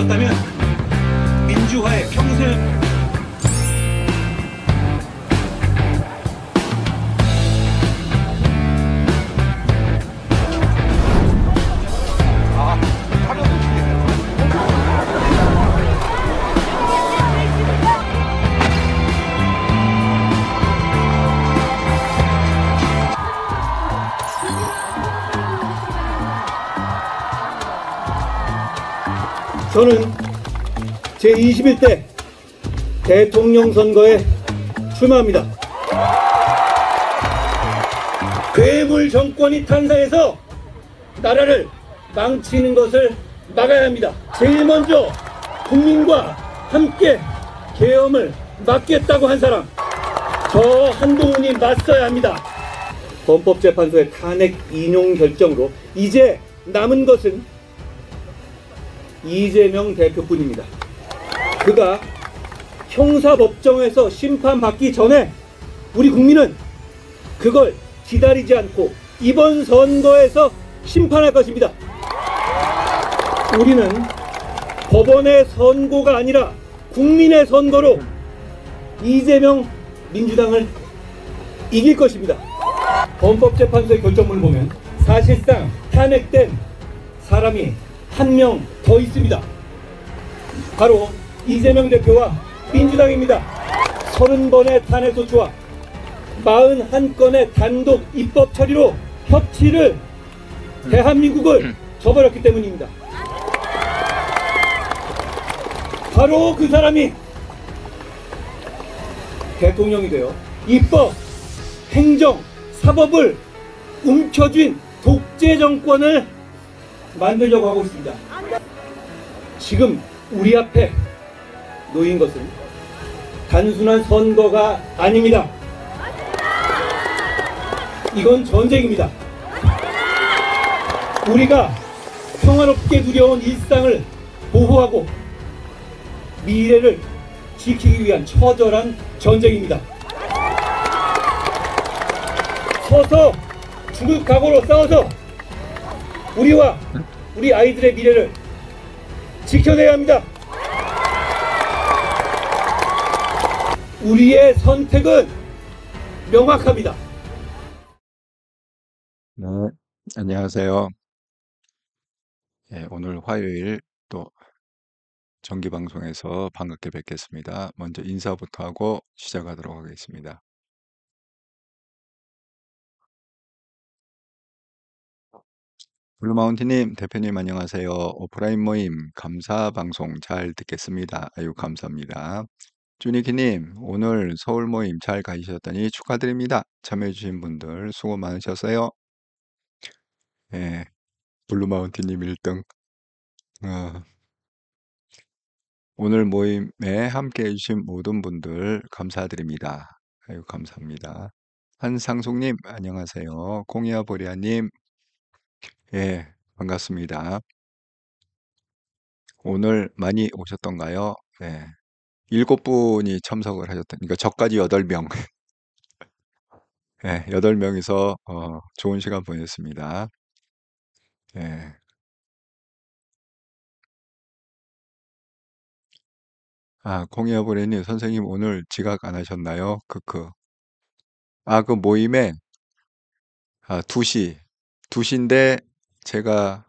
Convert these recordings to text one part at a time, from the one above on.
있었다면 민주화의 평생 저는 제21대 대통령 선거에 출마합니다. 괴물 정권이 탄생해서 나라를 망치는 것을 막아야 합니다. 제일 먼저 국민과 함께 계엄을 막겠다고 한 사람, 저 한동훈이 맞서야 합니다. 헌법재판소의 탄핵 인용 결정으로 이제 남은 것은 이재명 대표뿐입니다. 그가 형사법정에서 심판받기 전에 우리 국민은 그걸 기다리지 않고 이번 선거에서 심판할 것입니다. 우리는 법원의 선고가 아니라 국민의 선거로 이재명 민주당을 이길 것입니다. 헌법재판소의 결정문을 보면 사실상 탄핵된 사람이 한 명 더 있습니다. 바로 이재명 대표와 민주당입니다. 30번의 탄핵소추와 41건의 단독 입법 처리로 협치를 대한민국을 저버렸기 때문입니다. 바로 그 사람이 대통령이 되어 입법, 행정, 사법을 움켜쥔 독재 정권을 만들려고 하고 있습니다. 지금 우리 앞에 놓인 것은 단순한 선거가 아닙니다. 이건 전쟁입니다. 우리가 평화롭게 누려온 일상을 보호하고 미래를 지키기 위한 처절한 전쟁입니다. 서서 죽을 각오로 싸워서 우리와 우리 아이들의 미래를 지켜내야 합니다. 우리의 선택은 명확합니다. 네, 안녕하세요. 오늘 화요일 또 정기방송에서 반갑게 뵙겠습니다. 먼저 인사부터 하고 시작하도록 하겠습니다. 블루마운틴님, 대표님 안녕하세요. 오프라인 모임 감사 방송 잘 듣겠습니다. 아유, 감사합니다. 주니키님, 오늘 서울 모임 잘 가셨더니 축하드립니다. 참여해주신 분들 수고 많으셨어요. 예, 블루마운틴님 1등. 오늘 모임에 함께 해주신 모든 분들 감사드립니다. 아유, 감사합니다. 한상숙님, 안녕하세요. 공이야 보리아님, 예, 반갑습니다. 오늘 많이 오셨던가요? 네. 7분이 참석을 하셨던, 그러니까 저까지 8명, 예, 8명이서 좋은 시간 보냈습니다. 예. 아, 공이야 보리님, 선생님 오늘 지각 안 하셨나요? 크크. 아, 그 모임에 2시, 2시인데 제가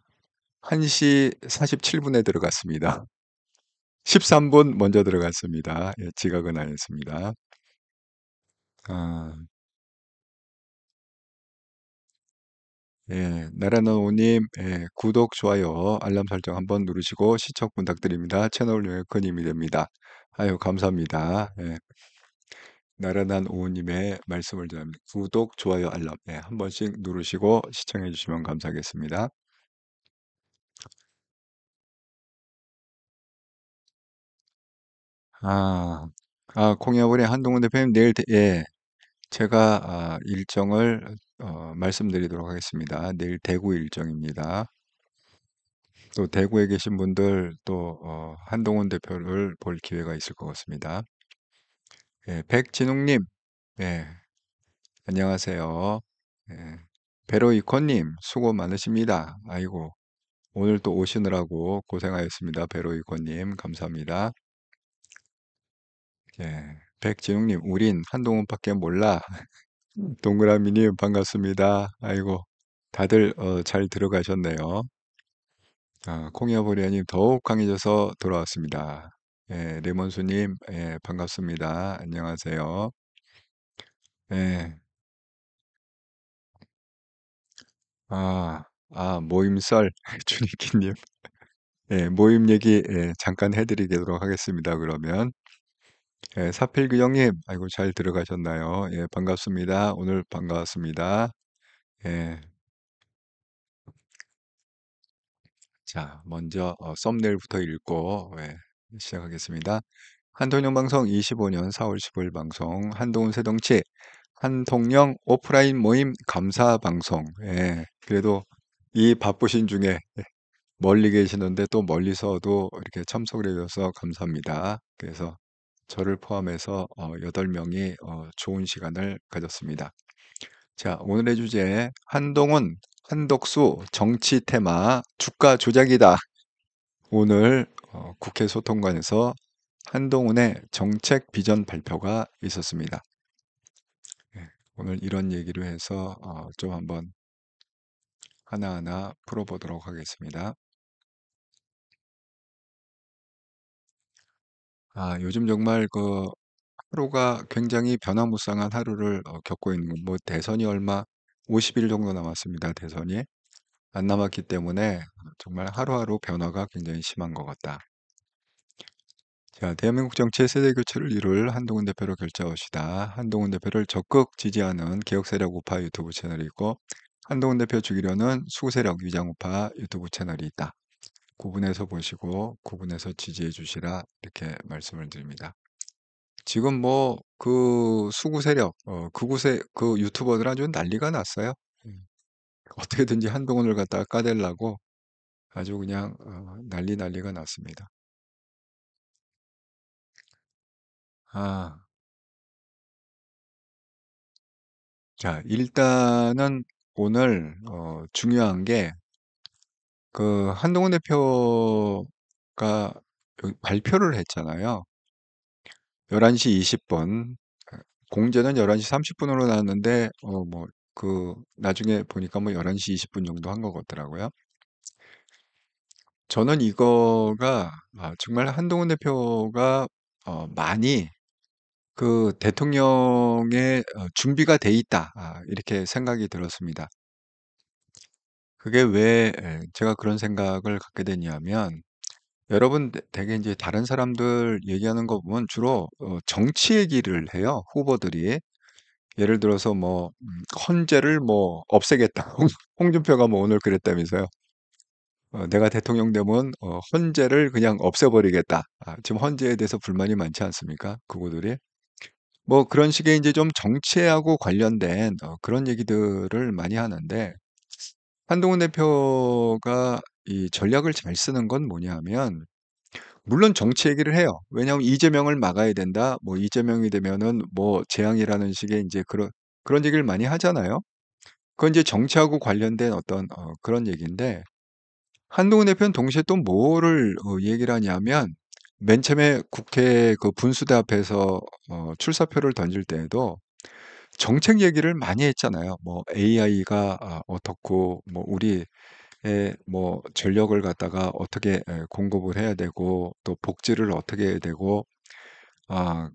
1시 47분에 들어갔습니다. 13분 먼저 들어갔습니다. 예, 지각은 안 했습니다. 아, 예, 나라노님, 예, 구독, 좋아요, 알람 설정 한번 누르시고 시청 부탁드립니다. 채널 운영에 큰 힘이 됩니다. 아유, 감사합니다. 예, 나라난 오우님의 말씀을 좀 구독, 좋아요, 알람 예, 한 번씩 누르시고 시청해 주시면 감사하겠습니다. 아, 공야원의 한동훈 대표님 내일 예, 제가 일정을 말씀드리도록 하겠습니다. 내일 대구 일정입니다. 또 대구에 계신 분들 또 한동훈 대표를 볼 기회가 있을 것 같습니다. 예, 백진웅님, 예, 안녕하세요. 예, 베로이코님 수고 많으십니다. 아이고, 오늘 또 오시느라고 고생하셨습니다. 베로이코님, 감사합니다. 예. 백지웅님, 우린 한동훈밖에 몰라. 동그라미님, 반갑습니다. 아이고, 다들 잘 들어가셨네요. 콩이어보리아님, 더욱 강해져서 돌아왔습니다. 예, 레몬수님, 예, 반갑습니다. 안녕하세요. 예, 모임썰, 준이키님. 예, 모임 얘기, 예, 잠깐 해드리도록 하겠습니다. 그러면. 예, 사필규정님, 아이고, 잘 들어가셨나요? 예, 반갑습니다. 오늘 반갑습니다. 예, 자, 먼저 썸네일부터 읽고 예, 시작하겠습니다. 한통령 방송 25년 4월 15일 방송 한동훈 새정치 한통령 오프라인 모임 감사 방송. 예, 그래도 이 바쁘신 중에 멀리 계시는데 또 멀리서도 이렇게 참석을 해주셔서 감사합니다. 그래서 저를 포함해서 8명이 좋은 시간을 가졌습니다. 자, 오늘의 주제 한동훈, 한덕수 정치 테마 주가 조작이다. 오늘 국회 소통관에서 한동훈의 정책 비전 발표가 있었습니다. 예, 오늘 이런 얘기로 해서 좀 한번 하나하나 풀어보도록 하겠습니다. 요즘 정말 그 하루가 굉장히 변화무쌍한 하루를 겪고 있는 뭐 대선이 얼마 50일 정도 남았습니다. 대선이 안 남았기 때문에 정말 하루하루 변화가 굉장히 심한 것 같다. 자, 대한민국 정치의 세대 교체를 이룰 한동훈 대표로 결정하시다. 한동훈 대표를 적극 지지하는 개혁세력 우파 유튜브 채널이 있고 한동훈 대표 죽이려는 수세력 위장우파 유튜브 채널이 있다. 구분해서 보시고 구분해서 지지해 주시라 이렇게 말씀을 드립니다. 지금 뭐 그 수구 세력, 극우세 그 유튜버들 아주 난리가 났어요. 어떻게든지 한동훈을 갖다가 까대려고 아주 그냥 난리가 났습니다. 아, 자, 일단은 오늘 중요한 게 그 한동훈 대표가 발표를 했잖아요. 11시 20분. 공제는 11시 30분으로 나왔는데 뭐 그 나중에 보니까 뭐 11시 20분 정도 한 것 같더라고요. 저는 이거가 정말 한동훈 대표가 많이 그 대통령의 준비가 돼 있다. 이렇게 생각이 들었습니다. 그게 왜 제가 그런 생각을 갖게 됐냐면 여러분 대개 이제 다른 사람들 얘기하는 거 보면 주로 정치 얘기를 해요. 후보들이. 예를 들어서 뭐 헌재를 뭐 없애겠다. 홍준표가 뭐 오늘 그랬다면서요. 내가 대통령 되면 헌재를 그냥 없애버리겠다. 지금 헌재에 대해서 불만이 많지 않습니까? 그분들이. 뭐 그런 식의 이제 좀 정치하고 관련된 그런 얘기들을 많이 하는데 한동훈 대표가 이 전략을 잘 쓰는 건 뭐냐면 물론 정치 얘기를 해요. 왜냐하면 이재명을 막아야 된다. 뭐 이재명이 되면은 뭐 재앙이라는 식의 이제 그런 얘기를 많이 하잖아요. 그건 이제 정치하고 관련된 어떤 그런 얘기인데 한동훈 대표는 동시에 또 뭐를 얘기를 하냐면 맨 처음에 국회 그 분수대 앞에서 출사표를 던질 때에도 정책 얘기를 많이 했잖아요. 뭐 AI가 어떻고 뭐 우리의 뭐 전력을 갖다가 어떻게 공급을 해야 되고 또 복지를 어떻게 해야 되고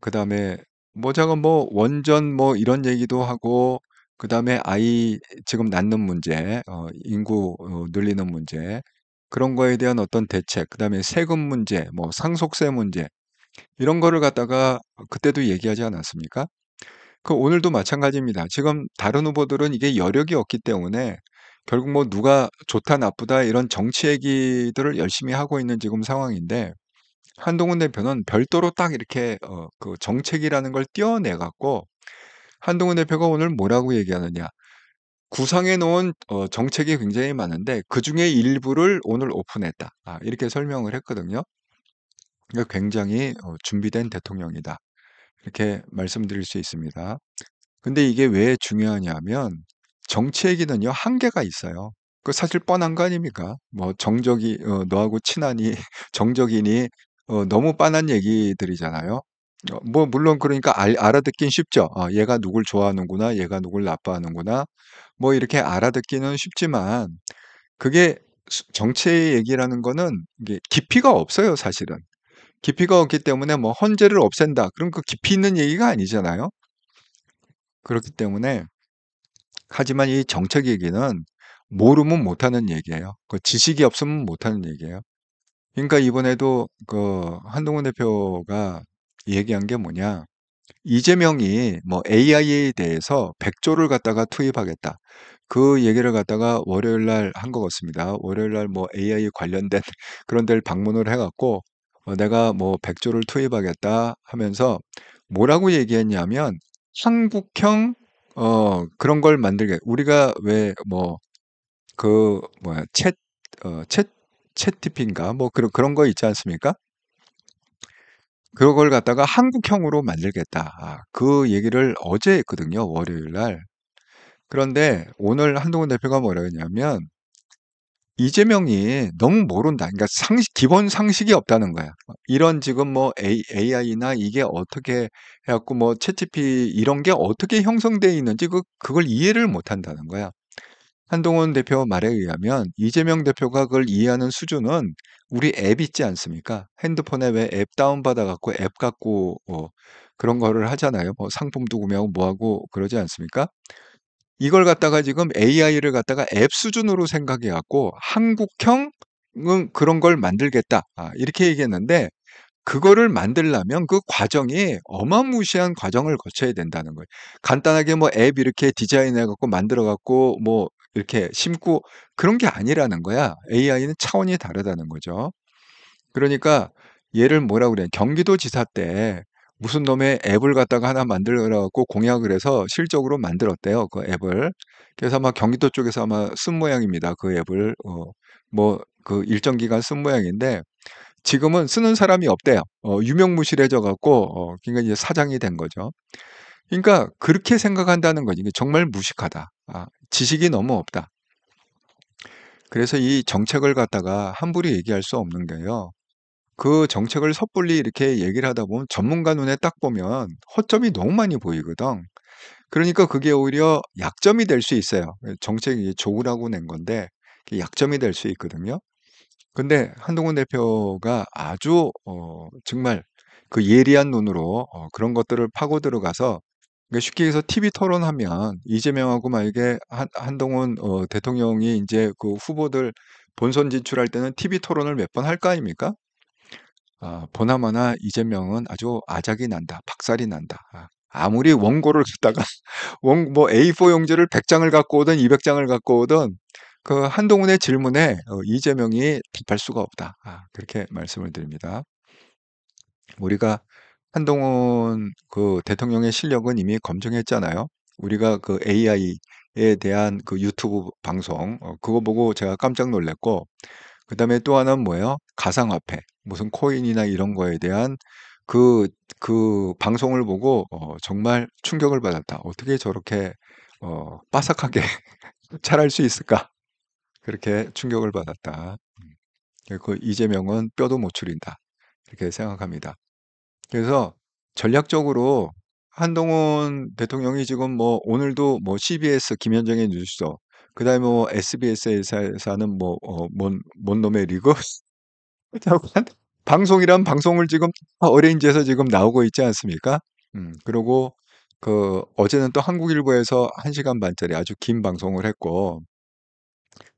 그다음에 뭐 제가 뭐 원전 뭐 이런 얘기도 하고 그다음에 아이 지금 낳는 문제, 인구 늘리는 문제 그런 거에 대한 어떤 대책, 그다음에 세금 문제, 뭐 상속세 문제 이런 거를 갖다가 그때도 얘기하지 않았습니까? 그 오늘도 마찬가지입니다. 지금 다른 후보들은 이게 여력이 없기 때문에 결국 뭐 누가 좋다 나쁘다 이런 정치 얘기들을 열심히 하고 있는 지금 상황인데 한동훈 대표는 별도로 딱 이렇게 그 정책이라는 걸 떼어내 갖고 한동훈 대표가 오늘 뭐라고 얘기하느냐. 구상해 놓은 정책이 굉장히 많은데 그중에 일부를 오늘 오픈했다. 이렇게 설명을 했거든요. 그러니까 굉장히 준비된 대통령이다. 이렇게 말씀드릴 수 있습니다. 근데 이게 왜 중요하냐면 정치 얘기는요, 한계가 있어요. 그 사실 뻔한 거 아닙니까? 뭐 정적이 너하고 친하니 정적이니 너무 빤한 얘기들이잖아요. 뭐 물론 그러니까 알아듣긴 쉽죠. 얘가 누굴 좋아하는구나, 얘가 누굴 나빠하는구나. 뭐 이렇게 알아듣기는 쉽지만 그게 정치의 얘기라는 거는 이게 깊이가 없어요, 사실은. 깊이가 없기 때문에 뭐 헌재를 없앤다. 그럼 그 깊이 있는 얘기가 아니잖아요. 그렇기 때문에 하지만 이 정책 얘기는 모르면 못하는 얘기예요. 그 지식이 없으면 못하는 얘기예요. 그러니까 이번에도 그 한동훈 대표가 얘기한 게 뭐냐? 이재명이 뭐 AI에 대해서 100조를 갖다가 투입하겠다. 그 얘기를 갖다가 월요일 날 한 것 같습니다. 월요일 날 뭐 AI 관련된 그런 데를 방문을 해갖고 내가 뭐 100조를 투입하겠다 하면서 뭐라고 얘기했냐면 한국형 그런 걸 만들게 우리가 왜 뭐 그 뭐야 챗GPT인가 뭐 그런 거 있지 않습니까? 그걸 갖다가 한국형으로 만들겠다. 그 얘기를 어제 했거든요. 월요일 날. 그런데 오늘 한동훈 대표가 뭐라 했냐면 이재명이 너무 모른다. 그러니까 기본 상식이 없다는 거야. 이런 지금 뭐 AI나 이게 어떻게 해갖고 뭐 챗GPT 이런 게 어떻게 형성되어 있는지 그걸 이해를 못 한다는 거야. 한동훈 대표 말에 의하면 이재명 대표가 그걸 이해하는 수준은 우리 앱 있지 않습니까? 핸드폰에 왜 앱 다운받아 갖고 앱 갖고 그런 거를 하잖아요. 뭐 상품도 구매하고 뭐하고 그러지 않습니까? 이걸 갖다가 지금 AI를 갖다가 앱 수준으로 생각해 갖고 한국형 그런 걸 만들겠다. 이렇게 얘기했는데 그거를 만들려면 그 과정이 어마무시한 과정을 거쳐야 된다는 거예요. 간단하게 뭐 앱 이렇게 디자인해 갖고 만들어 갖고 뭐 이렇게 심고 그런 게 아니라는 거야. AI는 차원이 다르다는 거죠. 그러니까 얘를 뭐라 그래? 경기도지사 때 무슨 놈의 앱을 갖다가 하나 만들어 갖고 공약을 해서 실적으로 만들었대요. 그 앱을. 그래서 아마 경기도 쪽에서 아마 쓴 모양입니다. 그 앱을 뭐 그 일정 기간 쓴 모양인데 지금은 쓰는 사람이 없대요. 유명무실해져 갖고 그러니까 이제 사장이 된 거죠. 그러니까 그렇게 생각한다는 거지. 이게 정말 무식하다. 지식이 너무 없다. 그래서 이 정책을 갖다가 함부로 얘기할 수 없는 게요. 그 정책을 섣불리 이렇게 얘기를 하다 보면 전문가 눈에 딱 보면 허점이 너무 많이 보이거든. 그러니까 그게 오히려 약점이 될 수 있어요. 정책이 좋으라고 낸 건데 그게 약점이 될 수 있거든요. 근데 한동훈 대표가 아주 정말 그 예리한 눈으로 그런 것들을 파고 들어가서 그러니까 쉽게 해서 TV 토론하면 이재명하고 만약에 한동훈 대통령이 이제 그 후보들 본선 진출할 때는 TV 토론을 몇 번 할 거 아닙니까? 보나마나 이재명은 아주 아작이 난다. 박살이 난다. 아무리 원고를 갖다가 뭐 A4 용지를 100장을 갖고 오든 200장을 갖고 오든 그 한동훈의 질문에 이재명이 답할 수가 없다. 그렇게 말씀을 드립니다. 우리가 한동훈 그 대통령의 실력은 이미 검증했잖아요. 우리가 그 AI에 대한 그 유튜브 방송 그거 보고 제가 깜짝 놀랐고 그다음에 또 하나는 뭐예요? 가상화폐, 무슨 코인이나 이런 거에 대한 그 방송을 보고 정말 충격을 받았다. 어떻게 저렇게 빠삭하게 잘할 수 있을까? 그렇게 충격을 받았다. 그 이재명은 뼈도 못 추린다. 이렇게 생각합니다. 그래서 전략적으로 한동훈 대통령이 지금 뭐 오늘도 뭐 CBS 김현정의 뉴스쇼, 그다음에 뭐 SBS에서 는 뭐 뭔 놈의 리그 방송이란 방송을 지금 어레인지해서 지금 나오고 있지 않습니까? 그리고 그 어제는 또 한국일보에서 1시간 반짜리 아주 긴 방송을 했고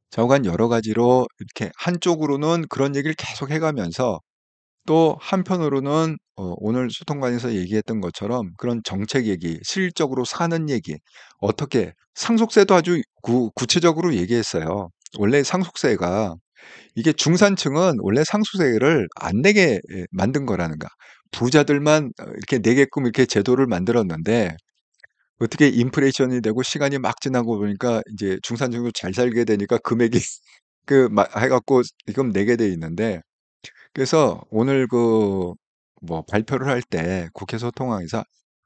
좌우간 여러 가지로 이렇게 한쪽으로는 그런 얘기를 계속 해가면서 또 한편으로는 오늘 소통관에서 얘기했던 것처럼 그런 정책 얘기, 실질적으로 사는 얘기, 어떻게 상속세도 아주 구체적으로 얘기했어요. 원래 상속세가 이게 중산층은 원래 상속세를 안 내게 만든 거라는 거. 부자들만 이렇게 내게끔 이렇게 제도를 만들었는데 어떻게 인플레이션이 되고 시간이 막 지나고 보니까 이제 중산층도 잘 살게 되니까 금액이 해갖고 지금 내게 돼 있는데 그래서 오늘 그 뭐 발표를 할 때 국회 소통왕에서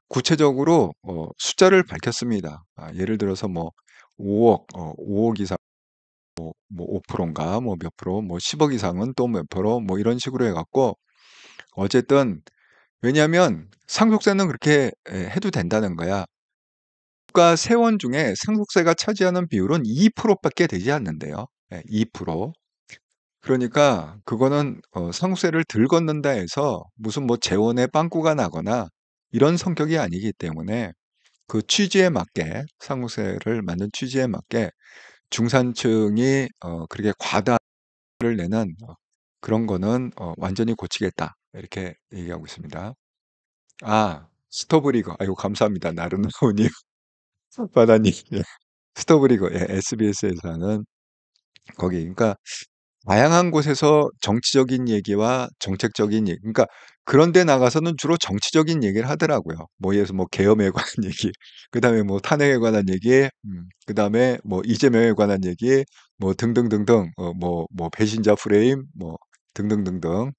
구체적으로 숫자를 밝혔습니다. 예를 들어서 뭐 5억, 5억 이상 뭐 5%인가 뭐 몇 프로 뭐 10억 이상은 또 몇 프로 뭐 이런 식으로 해갖고 어쨌든 왜냐하면 상속세는 그렇게 해도 된다는 거야. 국가 세원 중에 상속세가 차지하는 비율은 2%밖에 되지 않는데요. 2%. 그러니까 그거는 상속세를 덜 걷는다 해서 무슨 뭐 재원의 빵꾸가 나거나 이런 성격이 아니기 때문에 그 취지에 맞게 상속세를 만든 취지에 맞게 중산층이 그렇게 과다를 내는 그런 거는 완전히 고치겠다 이렇게 얘기하고 있습니다. 아 스토브리거 아이고 감사합니다 나른나오님 바다님 예. 스토브리거 예, SBS에서 하는 거기 그러니까 다양한 곳에서 정치적인 얘기와 정책적인 얘기, 그러니까 그런 데 나가서는 주로 정치적인 얘기를 하더라고요. 뭐 예를 들어서 뭐 계엄에 관한 얘기, 그다음에 뭐 탄핵에 관한 얘기, 그다음에 뭐 이재명에 관한 얘기, 뭐 등등등등, 뭐 배신자 프레임, 뭐 등등등등.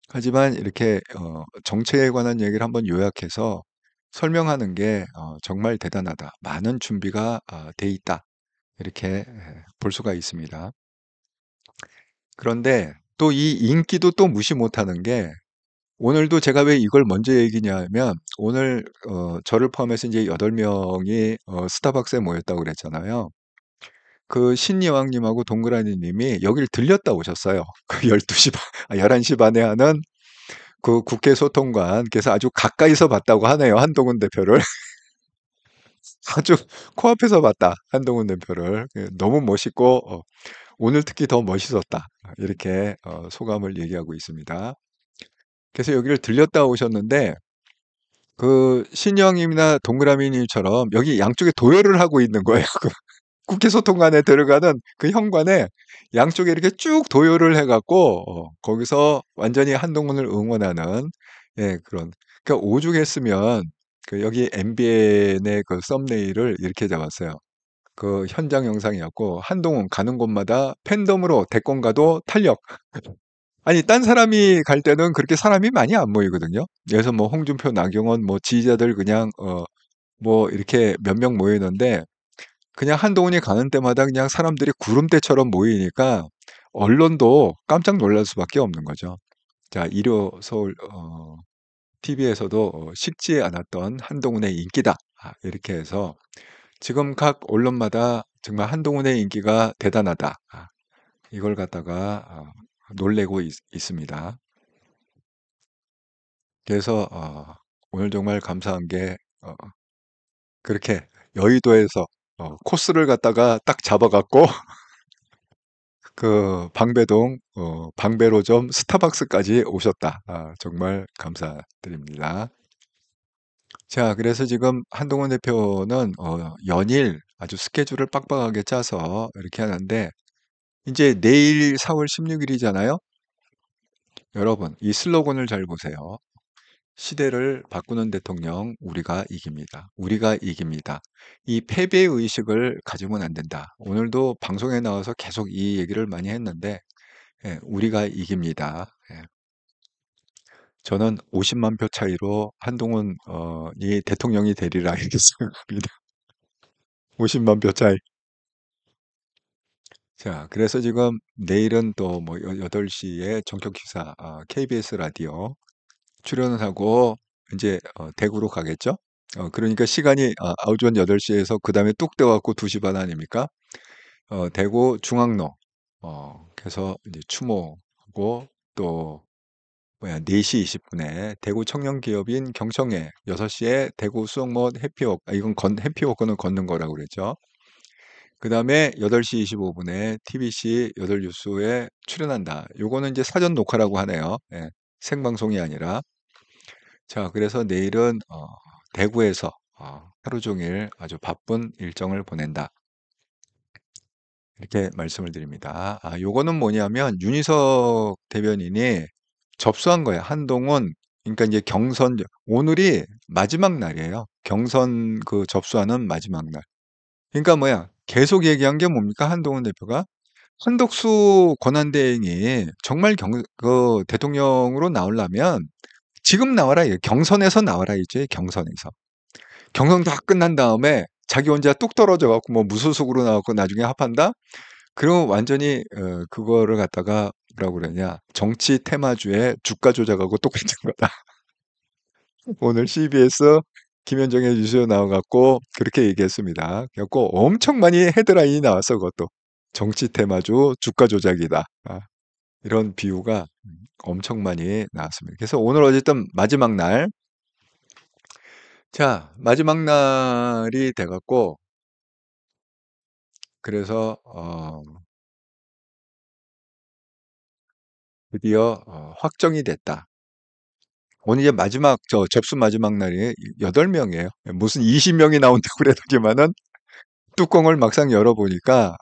하지만 이렇게 정책에 관한 얘기를 한번 요약해서 설명하는 게 정말 대단하다. 많은 준비가 돼 있다. 이렇게 볼 수가 있습니다. 그런데 또 이 인기도 또 무시 못하는 게 오늘도 제가 왜 이걸 먼저 얘기냐면 오늘 저를 포함해서 이제 8명이 스타벅스에 모였다고 그랬잖아요. 그 신여왕님하고 동그라니님이 여길 들렸다 오셨어요. 그 12시 반, 11시 반에 하는 그 국회 소통관, 그래서 아주 가까이서 봤다고 하네요. 한동훈 대표를. 아주 코앞에서 봤다. 한동훈 대표를. 너무 멋있고, 오늘 특히 더 멋있었다. 이렇게 소감을 얘기하고 있습니다. 그래서 여기를 들렸다 오셨는데 그 신영님이나 동그라미님처럼 여기 양쪽에 도열을 하고 있는 거예요. 그 국회 소통관에 들어가는 그 현관에 양쪽에 이렇게 쭉 도열을 해갖고 거기서 완전히 한동훈을 응원하는 예 그런 그러니까 오죽했으면 그 여기 MBN의 그 썸네일을 이렇게 잡았어요. 그 현장 영상이었고 한동훈 가는 곳마다 팬덤으로 대권 가도 탄력. 아니 딴 사람이 갈 때는 그렇게 사람이 많이 안 모이거든요. 그래서 뭐 홍준표, 나경원 뭐 지지자들 그냥 뭐 이렇게 몇 명 모이는데 그냥 한동훈이 가는 때마다 그냥 사람들이 구름대처럼 모이니까 언론도 깜짝 놀랄 수밖에 없는 거죠. 자, 일요 서울 TV에서도 식지 않았던 한동훈의 인기다. 이렇게 해서 지금 각 언론마다 정말 한동훈의 인기가 대단하다. 이걸 갖다가 놀래고 있습니다. 그래서 오늘 정말 감사한 게 그렇게 여의도에서 코스를 갖다가 딱 잡아갖고 그 방배동 방배로점 스타벅스까지 오셨다. 정말 감사드립니다. 자, 그래서 지금 한동훈 대표는 연일 아주 스케줄을 빡빡하게 짜서 이렇게 하는데 이제 내일 4월 16일이잖아요. 여러분, 이 슬로건을 잘 보세요. 시대를 바꾸는 대통령, 우리가 이깁니다. 우리가 이깁니다. 이 패배 의식을 가지면 안 된다. 오늘도 방송에 나와서 계속 이 얘기를 많이 했는데, 예, 우리가 이깁니다. 예. 저는 50만 표 차이로 한동훈이 대통령이 되리라 이렇게 생각합니다. 50만 표 차이. 자, 그래서 지금 내일은 또 뭐 8시에 전격 기사 KBS 라디오 출연을 하고 이제 대구로 가겠죠? 그러니까 시간이 오전 8시에서 그 다음에 뚝 떼갖고 2시 반 아닙니까? 대구 중앙로 그래서 이제 추모하고 또 뭐야 4시 20분에 대구 청년기업인 경청회 6시에 대구 수영못 해피워크 이건 해피워크는 걷는 거라고 그랬죠. 그 다음에 8시 25분에 TBC 8뉴스에 출연한다. 요거는 이제 사전 녹화라고 하네요. 예, 생방송이 아니라. 자, 그래서 내일은 대구에서 하루 종일 아주 바쁜 일정을 보낸다. 이렇게 말씀을 드립니다. 요거는 뭐냐면 윤희석 대변인이 접수한 거예요. 한동훈, 그러니까 이제 경선, 오늘이 마지막 날이에요. 경선 그 접수하는 마지막 날. 그러니까 뭐야, 계속 얘기한 게 뭡니까? 한동훈 대표가 한덕수 권한대행이 정말 그 대통령으로 나오려면 지금 나와라, 경선에서 나와라, 이제 경선에서. 경선 다 끝난 다음에 자기 혼자 뚝 떨어져 갖고 뭐 무소속으로 나왔고 나중에 합한다? 그럼 완전히 그거를 갖다가 뭐라고 그러냐? 정치 테마주의 주가 조작하고 똑같은 거다. 오늘 CBS 김현정의 뉴스에 나와갖고 그렇게 얘기했습니다. 그래갖고 엄청 많이 헤드라인이 나왔어, 그것도. 정치 테마주 주가 조작이다. 이런 비유가 엄청 많이 나왔습니다. 그래서 오늘 어쨌든 마지막 날, 자, 마지막 날이 돼갖고, 그래서, 드디어, 확정이 됐다. 오늘 이제 마지막, 접수 마지막 날이 8명이에요. 무슨 20명이 나온다고 그래도지만은 뚜껑을 막상 열어보니까,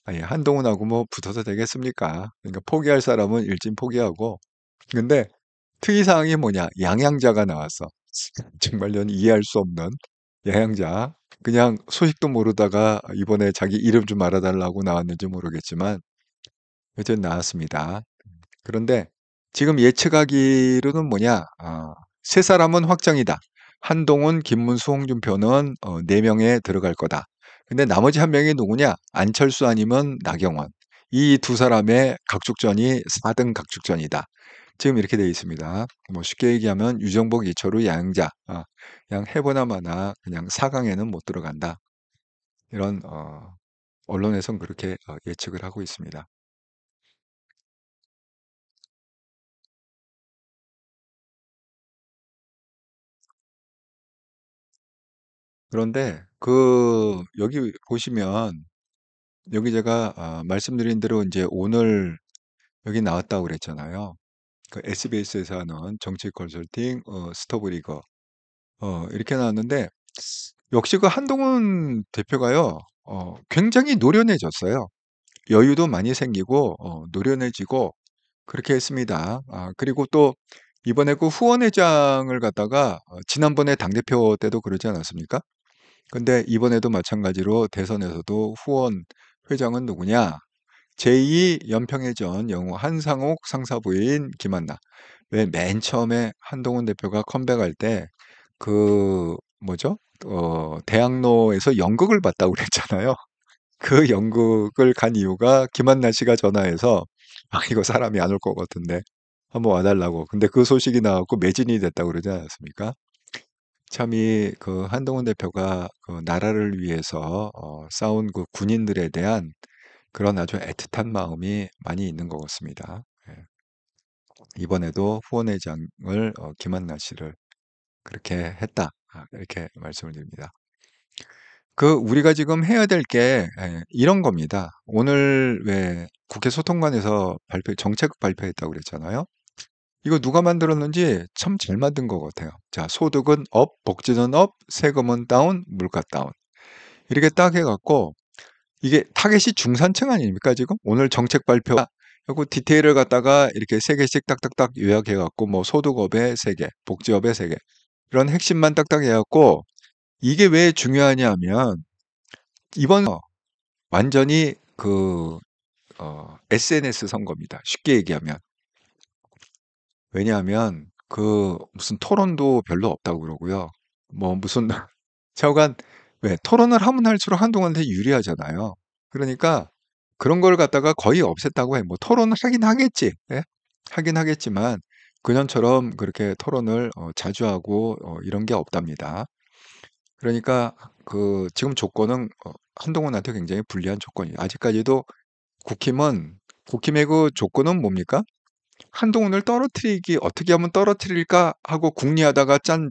아니, 한동훈하고 뭐 붙어서 되겠습니까? 그러니까 포기할 사람은 일진 포기하고. 근데 특이사항이 뭐냐? 양양자가 나왔어. 정말 전 이해할 수 없는 양양자. 그냥 소식도 모르다가 이번에 자기 이름 좀 알아달라고 나왔는지 모르겠지만, 여튼 나왔습니다. 그런데 지금 예측하기로는 뭐냐? 세 사람은 확정이다. 한동훈, 김문수, 홍준표는 4명에 들어갈 거다. 근데 나머지 한 명이 누구냐? 안철수 아니면 나경원. 이 두 사람의 각축전이 4등 각축전이다. 지금 이렇게 되어 있습니다. 뭐 쉽게 얘기하면 유정복, 이철우, 양자. 그냥 해보나 마나 그냥 4강에는 못 들어간다. 이런 언론에선 그렇게 예측을 하고 있습니다. 그런데 여기 보시면 여기 제가 말씀드린 대로 이제 오늘 여기 나왔다고 그랬잖아요. 그 SBS에서 하는 정치 컨설팅 스토브리거 이렇게 나왔는데 역시 그 한동훈 대표가요. 굉장히 노련해졌어요. 여유도 많이 생기고 노련해지고 그렇게 했습니다. 그리고 또 이번에 그 후원회장을 갖다가 지난번에 당대표 때도 그러지 않았습니까? 근데 이번에도 마찬가지로 대선에서도 후원 회장은 누구냐? 제2 연평해전 영호 한상옥 상사 부인 김한나. 왜 맨 처음에 한동훈 대표가 컴백할 때 뭐죠? 대학로에서 연극을 봤다고 그랬잖아요. 그 연극을 간 이유가 김한나 씨가 전화해서 이거 사람이 안 올 것 같은데 한번 와달라고. 근데 그 소식이 나왔고 매진이 됐다고 그러지 않았습니까? 참이 그 한동훈 대표가 그 나라를 위해서 싸운 그 군인들에 대한 그런 아주 애틋한 마음이 많이 있는 것 같습니다. 예. 이번에도 후원회장을 김한나 씨를 그렇게 했다. 이렇게 말씀을 드립니다. 우리가 지금 해야 될 게 이런 겁니다. 오늘 왜 국회 소통관에서 정책 발표했다고 그랬잖아요. 이거 누가 만들었는지 참 잘 만든 것 같아요. 자, 소득은 업, 복지는 업, 세금은 다운, 물가 다운. 이렇게 딱 해갖고 이게 타겟이 중산층 아닙니까, 지금? 오늘 정책 발표 하고 디테일을 갖다가 이렇게 3개씩 딱딱딱 요약해갖고 뭐 소득업에 3개, 복지업에 3개. 이런 핵심만 딱딱 해갖고 이게 왜 중요하냐 하면 이번 완전히 SNS 선거입니다. 쉽게 얘기하면. 왜냐하면 무슨 토론도 별로 없다고 그러고요. 뭐 무슨 좌우간 왜 토론을 하면 할수록 한동훈한테 유리하잖아요. 그러니까 그런 걸 갖다가 거의 없앴다고 해. 뭐 토론을 하긴 하겠지. 예? 하긴 하겠지만 그전처럼 그렇게 토론을 자주 하고 이런 게 없답니다. 그러니까 지금 조건은 한동훈한테 굉장히 불리한 조건이에요. 아직까지도 국힘의 그 조건은 뭡니까? 한동훈을 떨어뜨리기 어떻게 하면 떨어뜨릴까 하고 궁리하다가 짠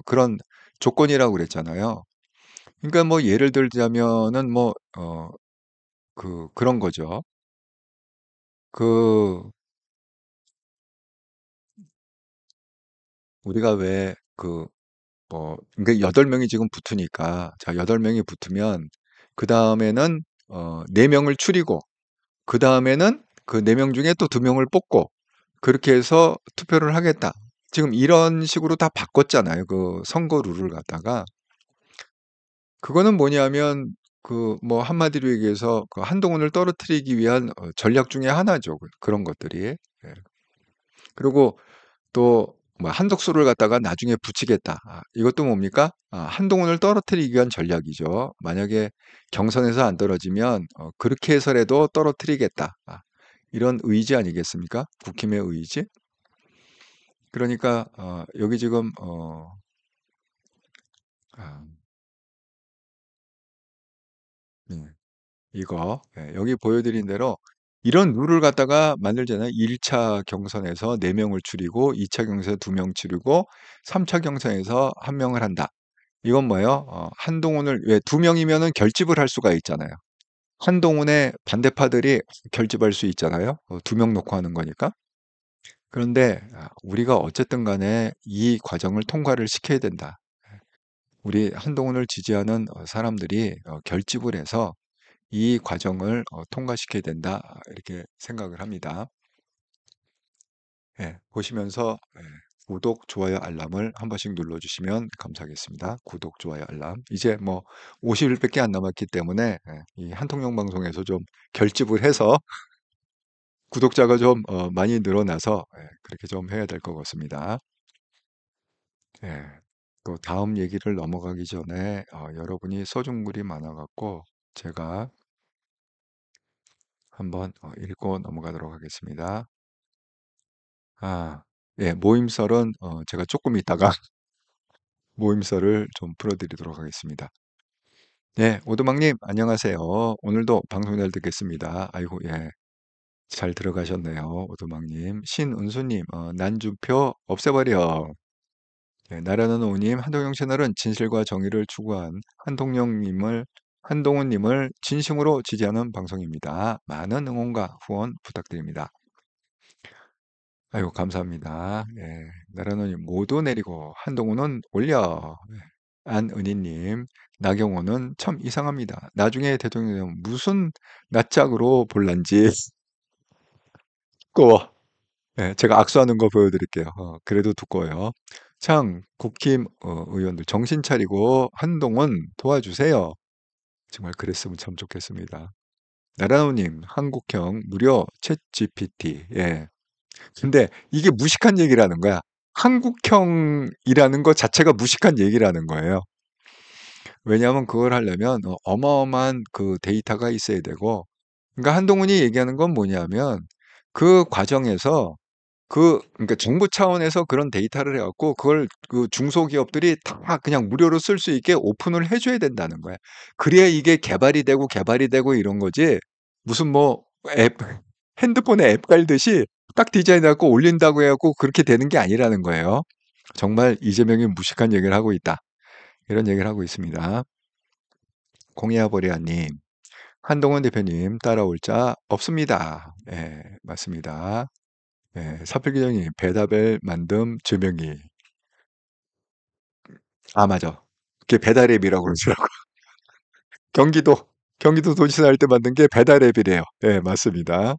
그런 조건이라고 그랬잖아요. 그러니까 뭐 예를 들자면은 뭐 그런 거죠. 그 우리가 왜 그러니까 8명이 지금 붙으니까 자 8명이 붙으면 그다음에는 4명을 추리고 그다음에는 그 4명 중에 또 2명을 뽑고 그렇게 해서 투표를 하겠다. 지금 이런 식으로 다 바꿨잖아요. 그 선거 룰을 갖다가. 그거는 뭐냐면 뭐 한마디로 얘기해서 그 한동훈을 떨어뜨리기 위한 전략 중에 하나죠. 그런 것들이. 예. 그리고 또 뭐 한덕수를 갖다가 나중에 붙이겠다. 이것도 뭡니까? 한동훈을 떨어뜨리기 위한 전략이죠. 만약에 경선에서 안 떨어지면 그렇게 해서라도 떨어뜨리겠다. 이런 의지 아니겠습니까? 국힘의 의지. 그러니까 여기 지금 아, 예, 이거 여기 보여드린 대로 이런 룰을 갖다가 만들잖아요. 1차 경선에서 4명을 줄이고 2차 경선에서 2명 줄이고 3차 경선에서 1명을 한다. 이건 뭐예요? 한동훈을 왜 2명이면은 결집을 할 수가 있잖아요. 한동훈의 반대파들이 결집할 수 있잖아요. 2명 놓고 하는 거니까. 그런데 우리가 어쨌든 간에 이 과정을 통과를 시켜야 된다. 우리 한동훈을 지지하는 사람들이 결집을 해서 이 과정을 통과시켜야 된다. 이렇게 생각을 합니다. 예, 보시면서 구독, 좋아요, 알람을 한 번씩 눌러주시면 감사하겠습니다. 구독, 좋아요, 알람. 이제 뭐 50일밖에 안 남았기 때문에 이 한통령 방송에서 좀 결집을 해서 구독자가 좀 많이 늘어나서 그렇게 좀 해야 될 것 같습니다. 예, 또 다음 얘기를 넘어가기 전에 여러분이 써준 글이 많아갖고 제가 한번 읽고 넘어가도록 하겠습니다. 예, 모임설은 제가 조금 있다가 모임설을 좀 풀어드리도록 하겠습니다. 네, 오두막님, 안녕하세요. 오늘도 방송 잘 듣겠습니다. 아이고, 예, 잘 들어가셨네요. 오두막님. 신은수님, 난주표 없애버려. 네, 나라는 오님, 한동영 채널은 진실과 정의를 추구한 한동훈님을 진심으로 지지하는 방송입니다. 많은 응원과 후원 부탁드립니다. 아이고, 감사합니다. 예, 나라노님 모두 내리고 한동훈은 올려. 예, 안은희님, 나경원은 참 이상합니다. 나중에 대통령은 무슨 낯짝으로 볼란지 두꺼워. 예, 제가 악수하는 거 보여드릴게요. 그래도 두꺼워요. 참, 국힘 의원들 정신 차리고 한동훈 도와주세요. 정말 그랬으면 참 좋겠습니다. 나라노님, 한국형 무료 챗 GPT. 예. 근데 이게 무식한 얘기라는 거야. 한국형이라는 것 자체가 무식한 얘기라는 거예요. 왜냐하면 그걸 하려면 어마어마한 그 데이터가 있어야 되고, 그러니까 한동훈이 얘기하는 건 뭐냐면 그 과정에서 그러니까 정부 차원에서 그런 데이터를 해갖고 그걸 그 중소기업들이 다 그냥 무료로 쓸 수 있게 오픈을 해줘야 된다는 거야. 그래야 이게 개발이 되고 이런 거지. 무슨 뭐 앱, 핸드폰에 앱 깔듯이 딱 디자인해갖고 올린다고 해갖고 그렇게 되는 게 아니라는 거예요. 정말 이재명이 무식한 얘기를 하고 있다. 이런 얘기를 하고 있습니다. 공예아보리아님, 한동훈 대표님 따라올 자 없습니다. 예, 맞습니다. 예, 사필기장님, 배달앱 만듦 조명이. 맞아. 그게 배달앱이라고 그러더라고. 경기도, 경기도 도지사 할 때 만든 게 배달앱이래요. 예, 맞습니다.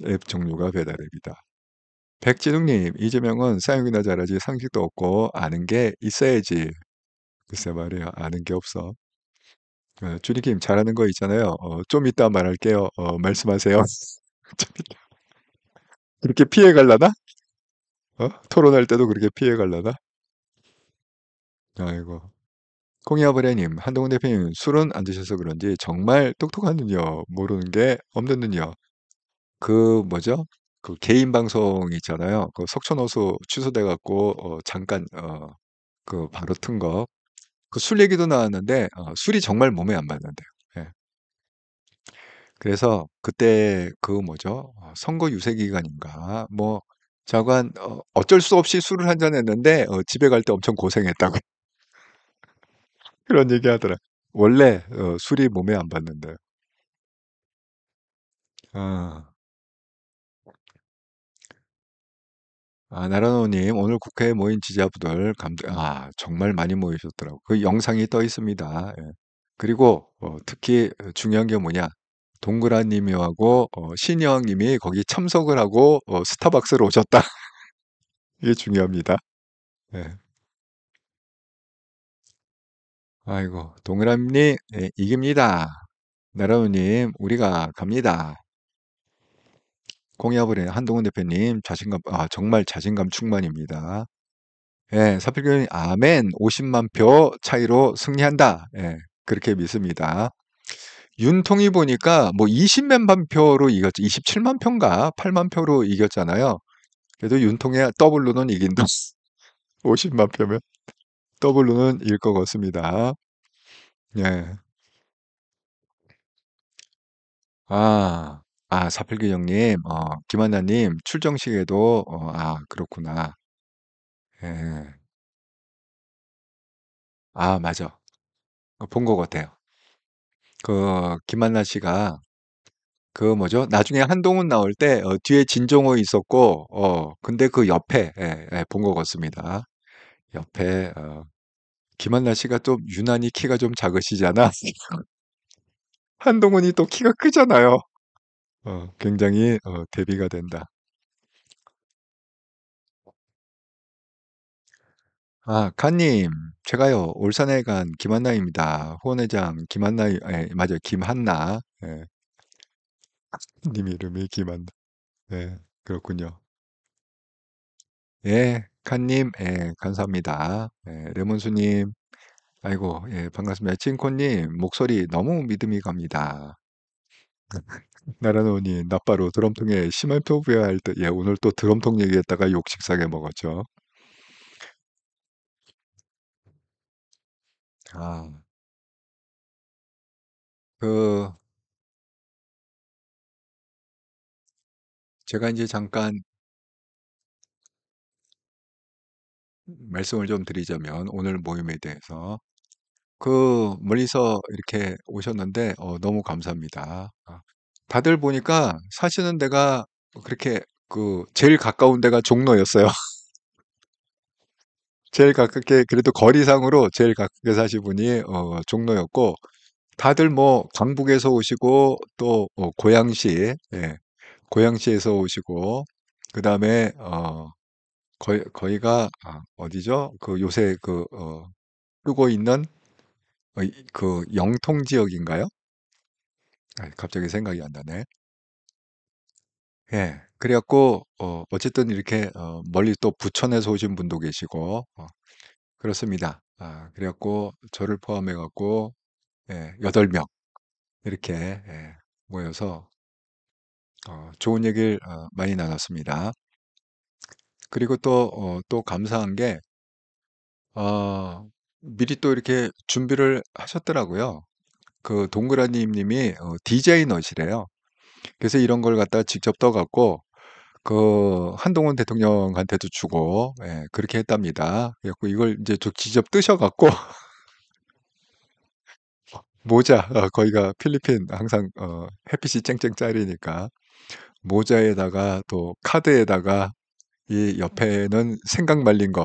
앱 종류가 배달앱이다. 백진웅님, 이재명은 사용이나 잘하지 상식도 없고 아는 게 있어야지. 글쎄 말이에요. 아는 게 없어. 주니님 잘하는 거 있잖아요. 좀 이따 말할게요. 말씀하세요. 좀 이따. 그렇게 피해 갈라나? 토론할 때도 그렇게 피해 갈라나? 아이고. 콩이아버레님, 한동훈 대표님 술은 안 드셔서 그런지 정말 똑똑하는요. 모르는 게 없는는요. 그 뭐죠? 그 개인 방송 있잖아요. 그 석촌호수 취소돼 갖고 잠깐 그 바로 튼 거. 그 술 얘기도 나왔는데 술이 정말 몸에 안 맞는데요. 예. 그래서 그때 그 뭐죠? 선거 유세 기간인가 뭐 자관 어쩔 수 없이 술을 한 잔 했는데 집에 갈 때 엄청 고생했다고 그런 얘기 하더라. 원래 술이 몸에 안 받는데. 아, 나라노님 오늘 국회에 모인 지지자분들 정말 많이 모이셨더라고. 그 영상이 떠 있습니다. 예. 그리고 특히 중요한 게 뭐냐? 동그라님이하고 신여왕님이 거기 참석을 하고 스타벅스로 오셨다. 이게 중요합니다. 예. 아이고, 동그라미 예, 이깁니다. 나라우님, 우리가 갑니다. 공이어버린 한동훈 대표님 자신감, 정말 자신감 충만입니다. 예, 사필교님 아멘 50만 표 차이로 승리한다. 예, 그렇게 믿습니다. 윤통이 보니까 뭐 20만 표로 이겼죠. 27만 표인가 8만 표로 이겼잖아요. 그래도 윤통의 더블로는 이긴다. 50만 표면 더블로는 이길 것 같습니다. 예. 아, 사필규 형님, 김한나님, 출정식에도, 그렇구나. 예. 맞아. 본 것 같아요. 김한나 씨가, 뭐죠? 나중에 한동훈 나올 때, 뒤에 진종호 있었고, 근데 그 옆에, 본 것 같습니다. 옆에, 김한나 씨가 좀 유난히 키가 좀 작으시잖아. 한동훈이 또 키가 크잖아요. 굉장히, 대비가 된다. 칸님, 제가요, 울산에 간 김한나입니다. 후원회장 김한나, 맞아요, 김한나. 예, 님 이름이 김한나. 예, 그렇군요. 예, 칸님, 예, 감사합니다. 예, 레몬수님, 아이고, 예, 반갑습니다. 칭코님, 목소리 너무 믿음이 갑니다. 나라노님, 나빠로 드럼통에 심한 표부야 할 때, 예, 오늘 또 드럼통 얘기했다가 욕식사게 먹었죠. 아, 그, 제가 이제 잠깐 말씀을 좀 드리자면, 오늘 모임에 대해서. 멀리서 이렇게 오셨는데, 너무 감사합니다. 다들 보니까 사시는 데가 그렇게 제일 가까운 데가 종로였어요. 제일 가깝게, 그래도 거리상으로 제일 가깝게 사신 분이, 종로였고, 다들 뭐, 강북에서 오시고, 또, 고양시, 예, 고양시에서 오시고, 그 다음에, 거기가, 어디죠? 요새 뜨고 있는, 영통 지역인가요? 갑자기 생각이 안 나네. 예. 그래갖고, 어쨌든 이렇게, 멀리 또 부천에서 오신 분도 계시고, 그렇습니다. 그래갖고, 저를 포함해갖고, 예, 8명, 이렇게, 예, 모여서, 좋은 얘기를, 많이 나눴습니다. 그리고 또 감사한 게, 미리 또 이렇게 준비를 하셨더라고요. 동그라님 님이, 디자이너시래요. 그래서 이런 걸 갖다 직접 떠갖고, 한동훈 대통령한테도 주고, 예, 그렇게 했답니다. 그래갖고 이걸 이제 직접 뜨셔갖고, 모자, 거기가 필리핀 항상, 햇빛이 쨍쨍 짜리니까, 모자에다가 또 카드에다가 이 옆에는 생강 말린 거,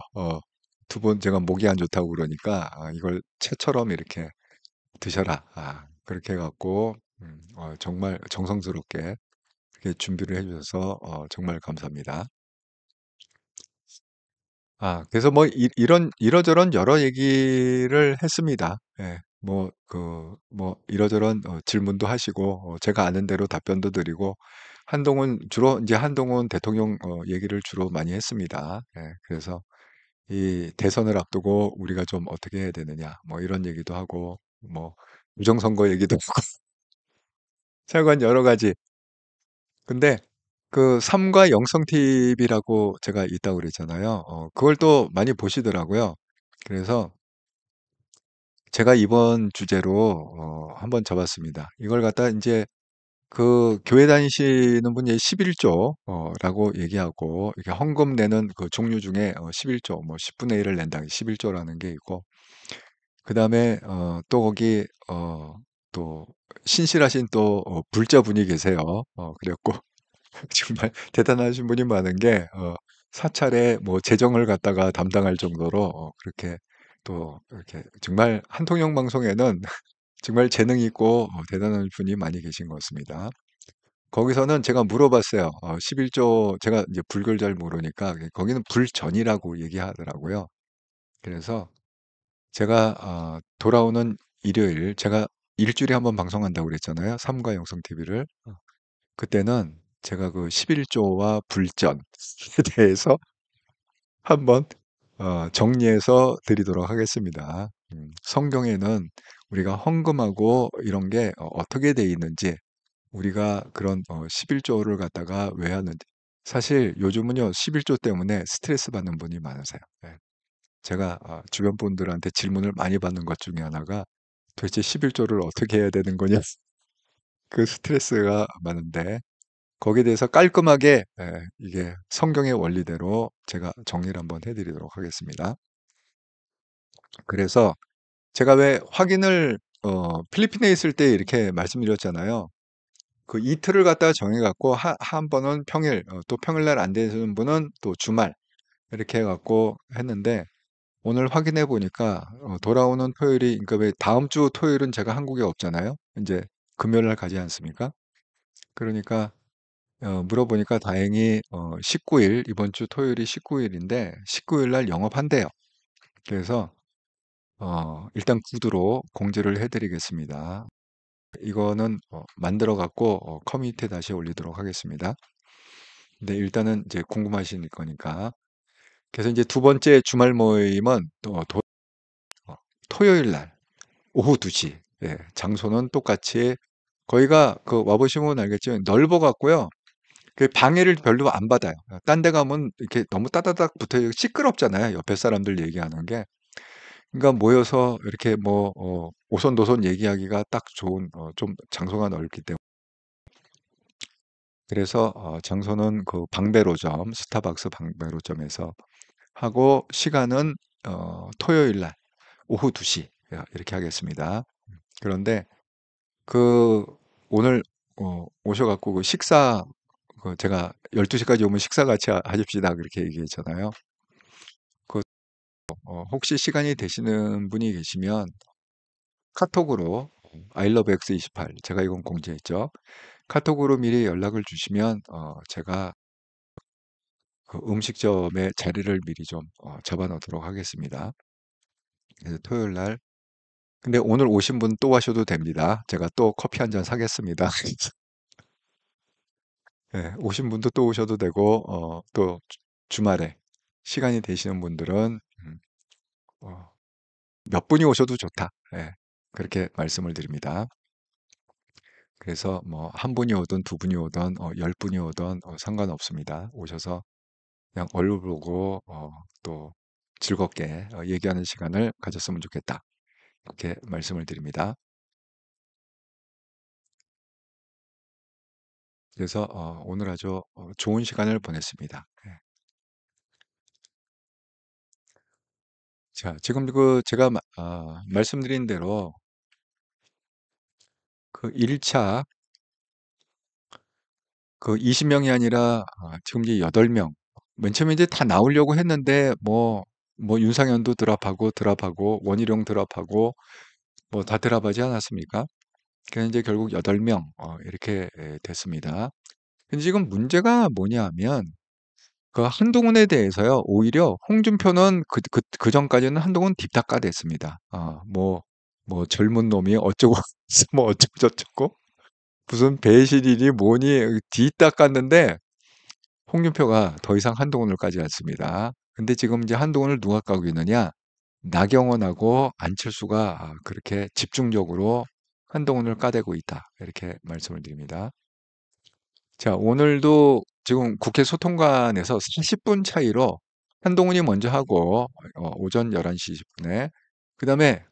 두 번 제가 목이 안 좋다고 그러니까, 이걸 채처럼 이렇게 드셔라. 그렇게 해갖고, 정말 정성스럽게 이렇게 준비를 해주셔서, 정말 감사합니다. 그래서 뭐, 이러저런 여러 얘기를 했습니다. 예, 이러저런 질문도 하시고, 제가 아는 대로 답변도 드리고, 이제 한동훈 대통령 얘기를 주로 많이 했습니다. 예, 그래서 이 대선을 앞두고 우리가 좀 어떻게 해야 되느냐, 뭐 이런 얘기도 하고, 뭐, 부정선거 얘기도 하고, 차관 여러 가지. 근데 삼과 영성 TV라고 제가 있다고 그랬잖아요. 그걸 또 많이 보시더라고요. 그래서 제가 이번 주제로 한번 잡았습니다. 이걸 갖다 이제 교회 다니시는 분이 11조 라고 얘기하고 이렇게 헌금 내는 그 종류 중에 11조 뭐 10분의 1을 낸다 11조라는 게 있고 그다음에 또 거기 또 신실하신 또 불자분이 계세요. 그래갖고 정말 대단하신 분이 많은 게 사찰에 뭐 재정을 갖다가 담당할 정도로 그렇게 또 이렇게 정말 한통령 방송에는 정말 재능 있고 대단한 분이 많이 계신 것 같습니다. 거기서는 제가 물어봤어요. 11조 제가 이제 불교를 잘 모르니까 거기는 불전이라고 얘기하더라고요. 그래서 제가 돌아오는 일요일 제가 일주일에 한번 방송한다고 그랬잖아요. 삼과 영성 TV를. 그때는 제가 그 11조와 불전에 대해서 한번 정리해서 드리도록 하겠습니다. 성경에는 우리가 헌금하고 이런 게 어떻게 돼 있는지, 우리가 그런 11조를 갖다가 왜 하는지. 사실 요즘은요, 11조 때문에 스트레스 받는 분이 많으세요. 예. 제가 주변 분들한테 질문을 많이 받는 것 중에 하나가 도대체 11조를 어떻게 해야 되는 거냐? 그 스트레스가 많은데, 거기에 대해서 깔끔하게 이게 성경의 원리대로 제가 정리를 한번 해드리도록 하겠습니다. 그래서 제가 왜 확인을 필리핀에 있을 때 이렇게 말씀드렸잖아요. 그 이틀을 갖다가 정해갖고 한 번은 평일, 또 평일날 안 되는 분은 또 주말 이렇게 해갖고 했는데, 오늘 확인해 보니까 돌아오는 토요일이, 그러니까 왜 다음 주 토요일은 제가 한국에 없잖아요. 이제 금요일 날 가지 않습니까? 그러니까 물어보니까 다행히 19일, 이번 주 토요일이 19일인데 19일 날 영업한대요. 그래서 일단 구두로 공지를 해드리겠습니다. 이거는 만들어 갖고 커뮤니티에 다시 올리도록 하겠습니다. 근데 일단은 이제 궁금하신 거니까. 그래서 이제 두 번째 주말 모임은 또 토요일 날 오후 2시. 예, 장소는 똑같이, 거기가 그 와보시면 알겠지만 넓어 갖고요. 그 방해를 별로 안 받아요. 딴 데 가면 이렇게 너무 따다닥 붙어 시끄럽잖아요. 옆에 사람들 얘기하는 게. 그러니까 모여서 이렇게 뭐 오손도손 얘기하기가 딱 좋은 좀 장소가 넓기 때문에. 그래서 장소는 그 방배로점, 스타벅스 방배로점에서 하고, 시간은 토요일 날 오후 2시 이렇게 하겠습니다. 그런데 그 오늘 오셔갖고 그 식사, 그 제가 12시까지 오면 식사 같이 하십시다 그렇게 얘기했잖아요. 그 혹시 시간이 되시는 분이 계시면 카톡으로 ilovex28, 제가 이건 공지했죠. 카톡으로 미리 연락을 주시면 제가 그 음식점에 자리를 미리 좀 잡아 놓도록 하겠습니다. 그래서 토요일 날, 근데 오늘 오신 분 또 하셔도 됩니다. 제가 또 커피 한 잔 사겠습니다. 예, 오신 분도 또 오셔도 되고, 또 주말에 시간이 되시는 분들은 어, 몇 분이 오셔도 좋다. 예, 그렇게 말씀을 드립니다. 그래서 뭐 한 분이 오든 두 분이 오든 10분이 오든 상관없습니다. 오셔서 그냥 얼굴 보고 또 즐겁게 얘기하는 시간을 가졌으면 좋겠다. 이렇게 말씀을 드립니다. 그래서 오늘 아주 좋은 시간을 보냈습니다. 예. 자, 지금 그 제가 말씀드린 대로 그 1차 그 20명이 아니라 지금 이제 8명. 맨 처음에 이제 다 나오려고 했는데 뭐 윤상현도 드랍하고 원희룡 드랍하고 뭐 다 드랍하지 않았습니까? 그래서 이제 결국 8명 이렇게 됐습니다. 근데 지금 문제가 뭐냐면 그 한동훈에 대해서요. 오히려 홍준표는 그 전까지는 한동훈 딥다까 됐습니다. 뭐 젊은 놈이 어쩌고 뭐 어쩌고 저쩌고 무슨 배신이니 뭐니 뒤닦았는데 홍준표가 더 이상 한동훈을 까지 않습니다. 근데 지금 이제 한동훈을 누가 까고 있느냐? 나경원하고 안철수가 그렇게 집중적으로 한동훈을 까대고 있다. 이렇게 말씀을 드립니다. 자, 오늘도 지금 국회 소통관에서 40분 차이로 한동훈이 먼저 하고 오전 11시 20분에, 그 다음에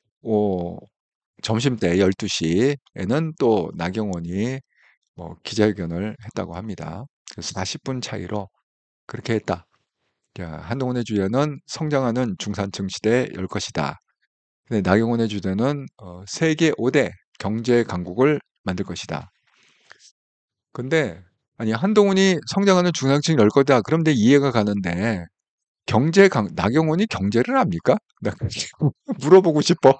점심때 12시에는 또 나경원이 뭐 기자회견을 했다고 합니다. 그래서 40분 차이로 그렇게 했다. 자, 한동훈의 주제는 성장하는 중산층 시대에 열 것이다. 근데 나경원의 주제는 세계 5대 경제 강국을 만들 것이다. 근데 아니 한동훈이 성장하는 중산층이 열 거다. 그럼 내 이해가 가는데 나경원이 경제를 합니까? 나 물어보고 싶어.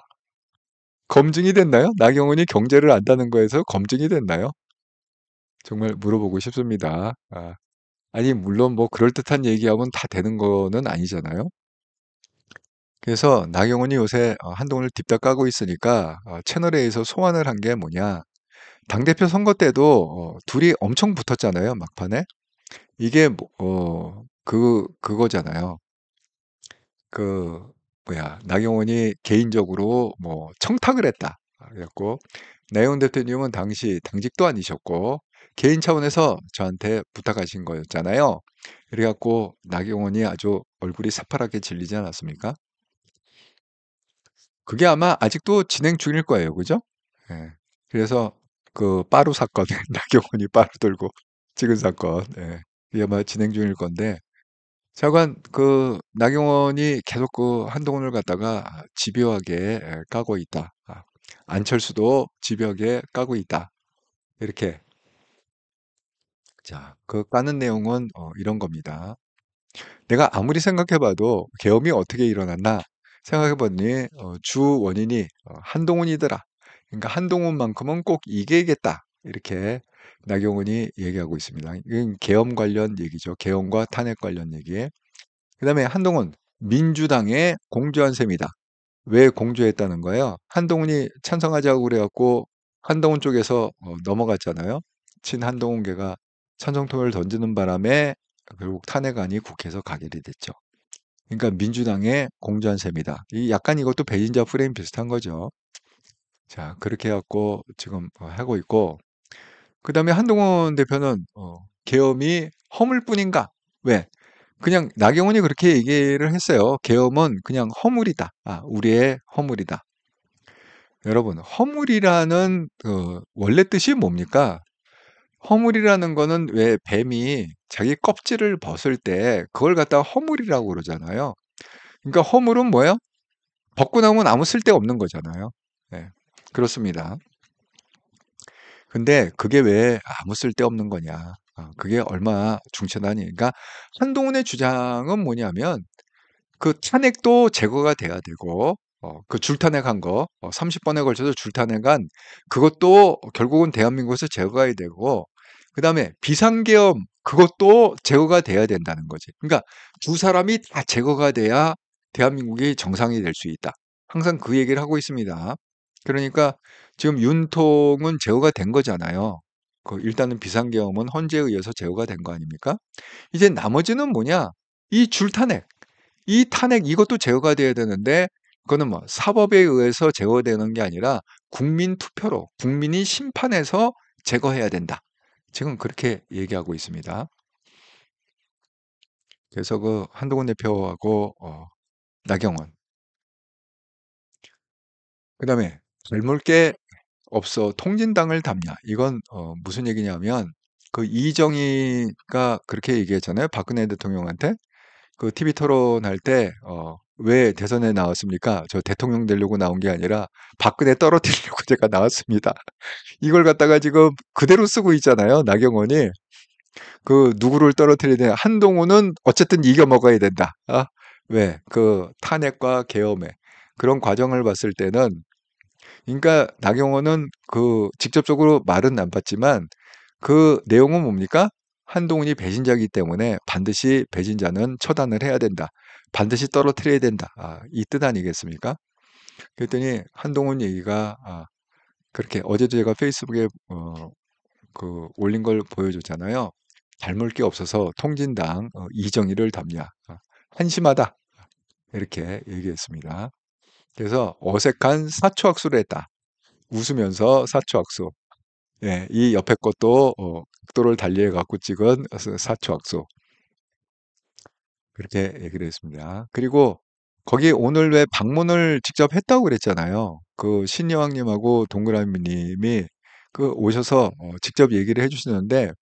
검증이 됐나요? 나경원이 경제를 안다는 거에서 검증이 됐나요? 정말 물어보고 싶습니다. 아니 물론 뭐 그럴듯한 얘기하면 다 되는 거는 아니잖아요. 그래서 나경원이 요새 한동훈을 딥다 까고 있으니까 채널A에서 소환을 한 게 뭐냐. 당대표 선거 때도 둘이 엄청 붙었잖아요, 막판에. 이게 그거잖아요. 그 나경원이 개인적으로 뭐 청탁을 했다. 그래갖고 나경원 대표님은 당시 당직도 아니셨고 개인 차원에서 저한테 부탁하신 거였잖아요. 그래갖고 나경원이 아주 얼굴이 새파랗게 질리지 않았습니까? 그게 아마 아직도 진행 중일 거예요, 그죠? 예. 그래서 그 빠루 사건, 나경원이 빠루 들고 찍은 사건, 예. 이게 아마 진행 중일 건데 차관 나경원이 계속 한동훈을 갖다가 집요하게 까고 있다. 안철수도 집요하게 까고 있다. 이렇게 자, 그 까는 내용은 이런 겁니다. 내가 아무리 생각해봐도 계엄이 어떻게 일어났나 생각해보니 주 원인이 한동훈이더라. 그러니까 한동훈만큼은 꼭 이겨야겠다. 이렇게 나경원이 얘기하고 있습니다. 이건 계엄 관련 얘기죠. 계엄과 탄핵 관련 얘기. 그다음에 한동훈 민주당에 공조한 셈이다. 왜 공조했다는 거예요? 한동훈이 찬성하자고 그래갖고 한동훈 쪽에서 넘어갔잖아요. 친한동훈계가 찬성통을 던지는 바람에 결국 탄핵안이 국회에서 가결이 됐죠. 그러니까 민주당에 공조한 셈이다. 이 약간 이것도 배신자 프레임 비슷한 거죠. 자, 그렇게 해갖고 지금 하고 있고, 그 다음에 한동훈 대표는 계엄이 허물 뿐인가? 왜? 그냥 나경원이 그렇게 얘기를 했어요. 계엄은 그냥 허물이다. 우리의 허물이다. 여러분, 허물이라는 원래 뜻이 뭡니까? 허물이라는 거는 왜 뱀이 자기 껍질을 벗을 때 그걸 갖다가 허물이라고 그러잖아요. 그러니까 허물은 뭐예요? 벗고 나면 아무 쓸데 없는 거잖아요. 네, 그렇습니다. 근데 그게 왜 아무 쓸데 없는 거냐? 그게 얼마나 중차단이. 그러니까 한동훈의 주장은 뭐냐면 그 탄핵도 제거가 돼야 되고 그 줄탄핵한 거 30번에 걸쳐서 줄탄핵한 그것도 결국은 대한민국에서 제거가 되고 그다음에 비상계엄 그것도 제거가 돼야 된다는 거지. 그러니까 두 사람이 다 제거가 돼야 대한민국이 정상이 될 수 있다. 항상 그 얘기를 하고 있습니다. 그러니까 지금 윤통은 제거가 된 거잖아요. 일단은 비상계엄은 헌재에 의해서 제거가 된 거 아닙니까? 이제 나머지는 뭐냐? 이 줄탄핵. 이 탄핵 이것도 제어가 돼야 되는데 그거는 뭐 사법에 의해서 제어되는 게 아니라 국민 투표로 국민이 심판해서 제거해야 된다. 지금 그렇게 얘기하고 있습니다. 그래서 한동훈 대표하고 나경원 그다음에 젊을 게 없어 통진당을 담냐 이건 무슨 얘기냐면 이정희가 그렇게 얘기했잖아요. 박근혜 대통령한테 TV 토론할 때 왜 대선에 나왔습니까? 저 대통령 되려고 나온 게 아니라 박근혜 떨어뜨리려고 제가 나왔습니다. 이걸 갖다가 지금 그대로 쓰고 있잖아요. 나경원이 누구를 떨어뜨리냐? 한동훈은 어쨌든 이겨 먹어야 된다. 왜? 탄핵과 계엄의 그런 과정을 봤을 때는 그러니까 나경원은 직접적으로 말은 안 받지만 그 내용은 뭡니까? 한동훈이 배신자이기 때문에 반드시 배신자는 처단을 해야 된다. 반드시 떨어뜨려야 된다. 이 뜻 아니겠습니까? 그랬더니 한동훈 얘기가 그렇게 어제도 제가 페이스북에 올린 걸 보여줬잖아요. 닮을 게 없어서 통진당 이정희를 담냐. 한심하다. 이렇게 얘기했습니다. 그래서 어색한 사초학수를 했다. 웃으면서 사초학수. 예, 이 옆에 것도 극도를 달리해 갖고 찍은 사초학수. 그렇게 얘기를 했습니다. 그리고 거기 오늘 왜 방문을 직접 했다고 그랬잖아요. 신여왕님하고 동그라미님이 오셔서 직접 얘기를 해주시는데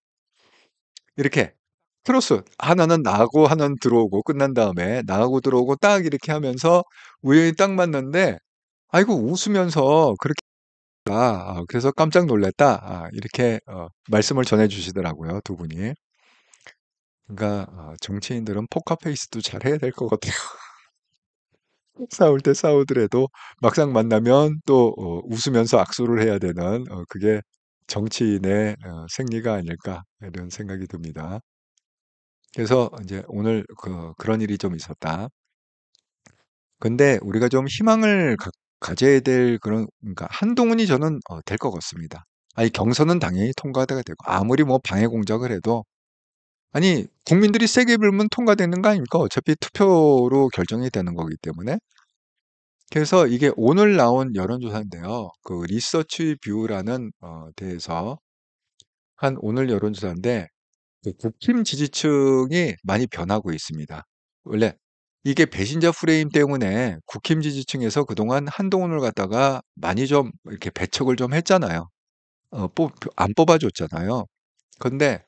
이렇게 크로스 하나는 나가고 하나는 들어오고 끝난 다음에 나가고 들어오고 딱 이렇게 하면서 우연히 딱 맞는데 아이고 웃으면서 그렇게 그래서 깜짝 놀랐다. 이렇게 말씀을 전해 주시더라고요, 두 분이. 그러니까 정치인들은 포커페이스도 잘 해야 될 것 같아요. 싸울 때 싸우더라도 막상 만나면 또 웃으면서 악수를 해야 되는 그게 정치인의 생리가 아닐까 이런 생각이 듭니다. 그래서 이제 오늘 그런 일이 좀 있었다. 근데 우리가 좀 희망을 가져야 될 그러니까 한동훈이 저는 될 것 같습니다. 아니, 경선은 당연히 통과가 되고, 아무리 뭐 방해 공작을 해도, 아니, 국민들이 세게 불면 통과되는 거 아닙니까? 어차피 투표로 결정이 되는 거기 때문에. 그래서 이게 오늘 나온 여론조사인데요. 그 리서치 뷰라는 데에서 한 오늘 여론조사인데, 그 국힘 지지층이 많이 변하고 있습니다. 원래 이게 배신자 프레임 때문에 국힘 지지층에서 그동안 한동훈을 갖다가 많이 좀 이렇게 배척을 좀 했잖아요. 안 뽑아줬잖아요. 근데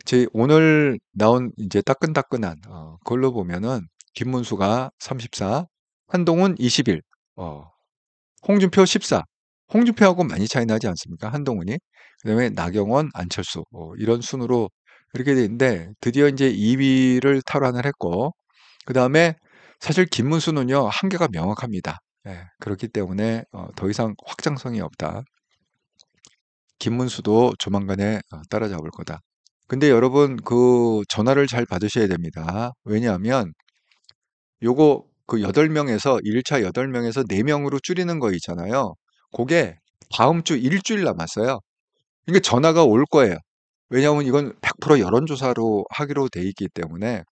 제 오늘 나온 이제 따끈따끈한 걸로 보면은 김문수가 34, 한동훈 21, 어, 홍준표 14. 홍준표하고 많이 차이 나지 않습니까? 한동훈이. 그다음에 나경원, 안철수 이런 순으로 이렇게 돼 있는데 드디어 이제 2위를 탈환을 했고 그다음에 사실 김문수는요 한계가 명확합니다. 예, 그렇기 때문에 더 이상 확장성이 없다. 김문수도 조만간에 따라잡을 거다. 근데 여러분 그 전화를 잘 받으셔야 됩니다. 왜냐하면 요거 그 8명에서 1차 8명에서 4명으로 줄이는 거 있잖아요. 그게 다음 주 일주일 남았어요. 이게 전화가 올 거예요. 왜냐하면 이건 100% 여론조사로 하기로 돼 있기 때문에.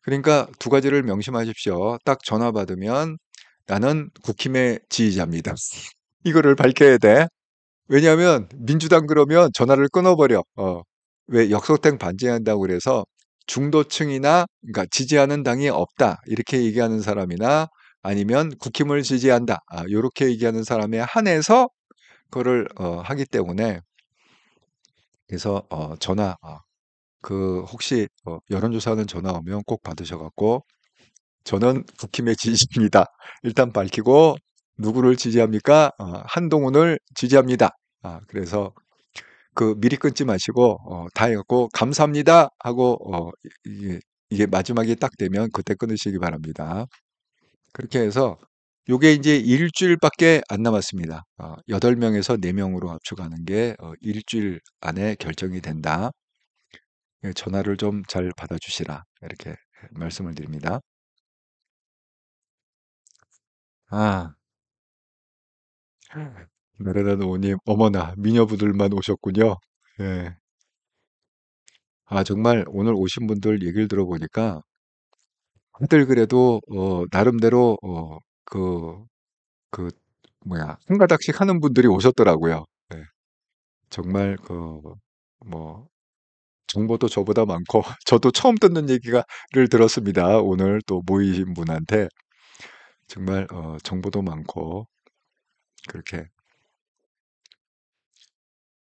그러니까 두 가지를 명심하십시오. 딱 전화 받으면 나는 국힘의 지지자입니다. 이거를 밝혀야 돼. 왜냐하면 민주당 그러면 전화를 끊어버려. 왜 역소택 반대한다고 그래서 중도층이나 그러니까 지지하는 당이 없다 이렇게 얘기하는 사람이나 아니면 국힘을 지지한다 이렇게 얘기하는 사람에 한해서 그거를 하기 때문에 그래서 전화 그 혹시 여론조사하는 전화 오면 꼭 받으셔갖고 저는 국힘의 지지입니다. 일단 밝히고 누구를 지지합니까? 한동훈을 지지합니다. 그래서 그 미리 끊지 마시고 다 해갖고 감사합니다 하고 이게 마지막에 딱 되면 그때 끊으시기 바랍니다. 그렇게 해서 요게 이제 일주일밖에 안 남았습니다. 8명에서 4명으로 압축하는 게 일주일 안에 결정이 된다. 예, 전화를 좀 잘 받아주시라 이렇게 말씀을 드립니다. 아, 나라라 노님, 어머나 미녀분들만 오셨군요. 예. 정말 오늘 오신 분들 얘기를 들어보니까 다들 그래도 나름대로 그 뭐야 한 가닥씩 하는 분들이 오셨더라고요. 네. 정말 뭐 정보도 저보다 많고 저도 처음 듣는 얘기가를 들었습니다. 오늘 또 모이신 분한테 정말 정보도 많고 그렇게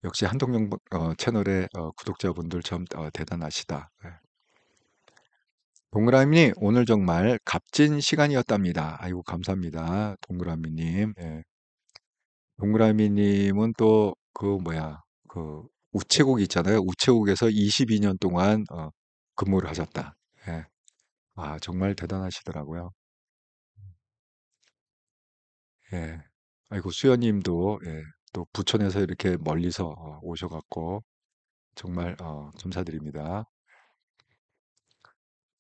역시 한동영 채널의 구독자분들 참 대단하시다. 네. 동그라미님 오늘 정말 값진 시간이었답니다. 아이고 감사합니다. 동그라미님. 예. 동그라미님은 또 그 뭐야 그 우체국 있잖아요. 우체국에서 22년 동안 근무를 하셨다. 예. 정말 대단하시더라고요. 예. 아이고 수연님도 예. 또 부천에서 이렇게 멀리서 오셔갖고 정말 감사드립니다.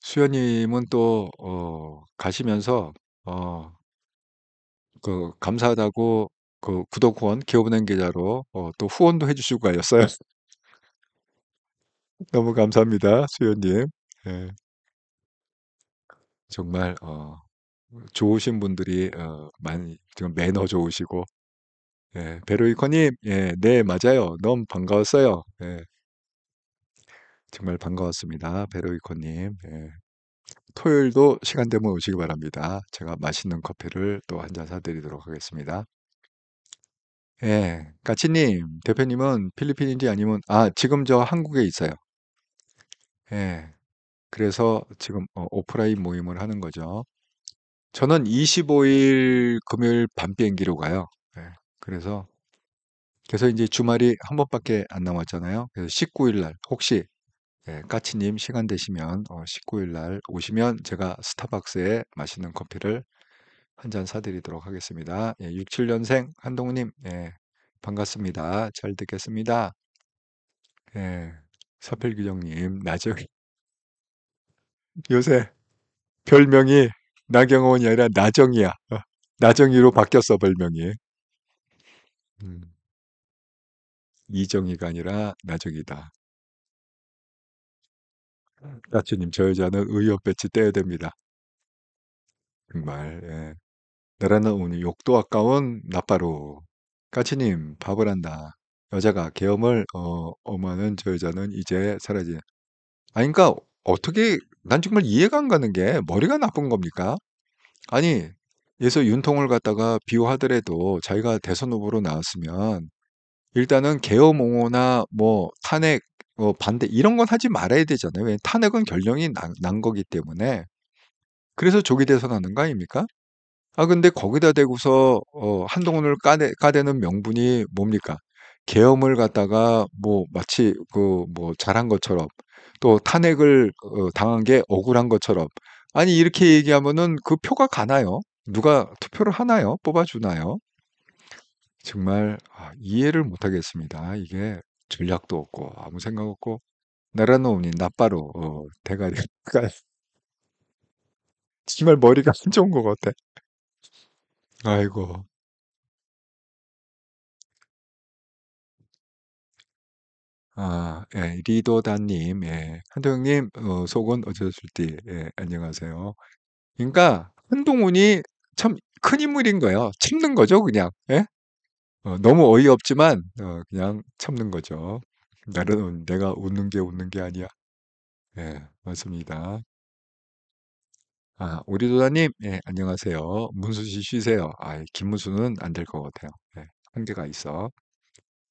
수연님은 또 가시면서 어, 그 감사하다고 그 구독 후원 기업은행 계좌로 또 후원도 해주시고 가셨어요. 너무 감사합니다, 수연님. 예, 정말 좋으신 분들이 많이 지금 매너 좋으시고 예, 베로이커님, 예, 네 맞아요. 너무 반가웠어요. 예, 정말 반가웠습니다, 베로이커님. 예, 토요일도 시간 되면 오시기 바랍니다. 제가 맛있는 커피를 또 한 잔 사드리도록 하겠습니다. 예, 까치님, 대표님은 필리핀인지 아니면 지금 저 한국에 있어요. 예. 그래서 지금 오프라인 모임을 하는 거죠. 저는 25일 금요일 밤 비행기로 가요. 예. 그래서 이제 주말이 한 번밖에 안 남았잖아요. 그래서 19일 날 혹시 까치님 시간 되시면 19일 날 오시면 제가 스타벅스에 맛있는 커피를 한 잔 사드리도록 하겠습니다. 예, 67년생 한동우님, 예, 반갑습니다. 잘 듣겠습니다. 예, 서필규정님, 요새 별명이 나경원이 아니라 나정이야. 나정이로 바뀌었어, 별명이. 음. 이정희가 아니라 나정이다. 까치님, 저 여자는 의협 배치 떼야 됩니다. 정말, 예. 나라는 운이 욕도 아까운 나빠로. 까치님, 밥을 한다. 여자가 계엄을, 엄하는 저 여자는 이제 사라지. 아니, 그러니까, 어떻게, 난 정말 이해가 안 가는 게, 머리가 나쁜 겁니까? 아니, 예서 윤통을 갖다가 비호하더라도 자기가 대선 후보로 나왔으면, 일단은 계엄 옹호나 뭐 탄핵 반대 이런 건 하지 말아야 되잖아요. 왜 탄핵은 결령이 난 거기 때문에. 그래서 조기 대선하는 거 아닙니까? 아 근데 거기다 대고서 한동훈을 까대는 명분이 뭡니까? 계엄을 갖다가 뭐 마치 그 뭐 잘한 것처럼 또 탄핵을 당한 게 억울한 것처럼 아니 이렇게 얘기하면은 그 표가 가나요? 누가 투표를 하나요? 뽑아주나요? 정말 이해를 못하겠습니다. 이게 전략도 없고 아무 생각 없고 나라는 운이 나빠로 대가리가 정말 머리가 안 좋은 것 같아. 아이고. 예, 리도다님, 예, 한동훈님 속은 어쩌실지, 예, 안녕하세요. 그러니까 한동훈이 참 큰 인물인 거예요. 참는 거죠, 그냥. 예? 너무 어이없지만 그냥 참는 거죠. 나는 내가 웃는 게 아니야. 예, 맞습니다. 오리도다님, 예, 안녕하세요. 문수 씨 쉬세요. 김문수는 안 될 것 같아요. 예, 한계가 있어.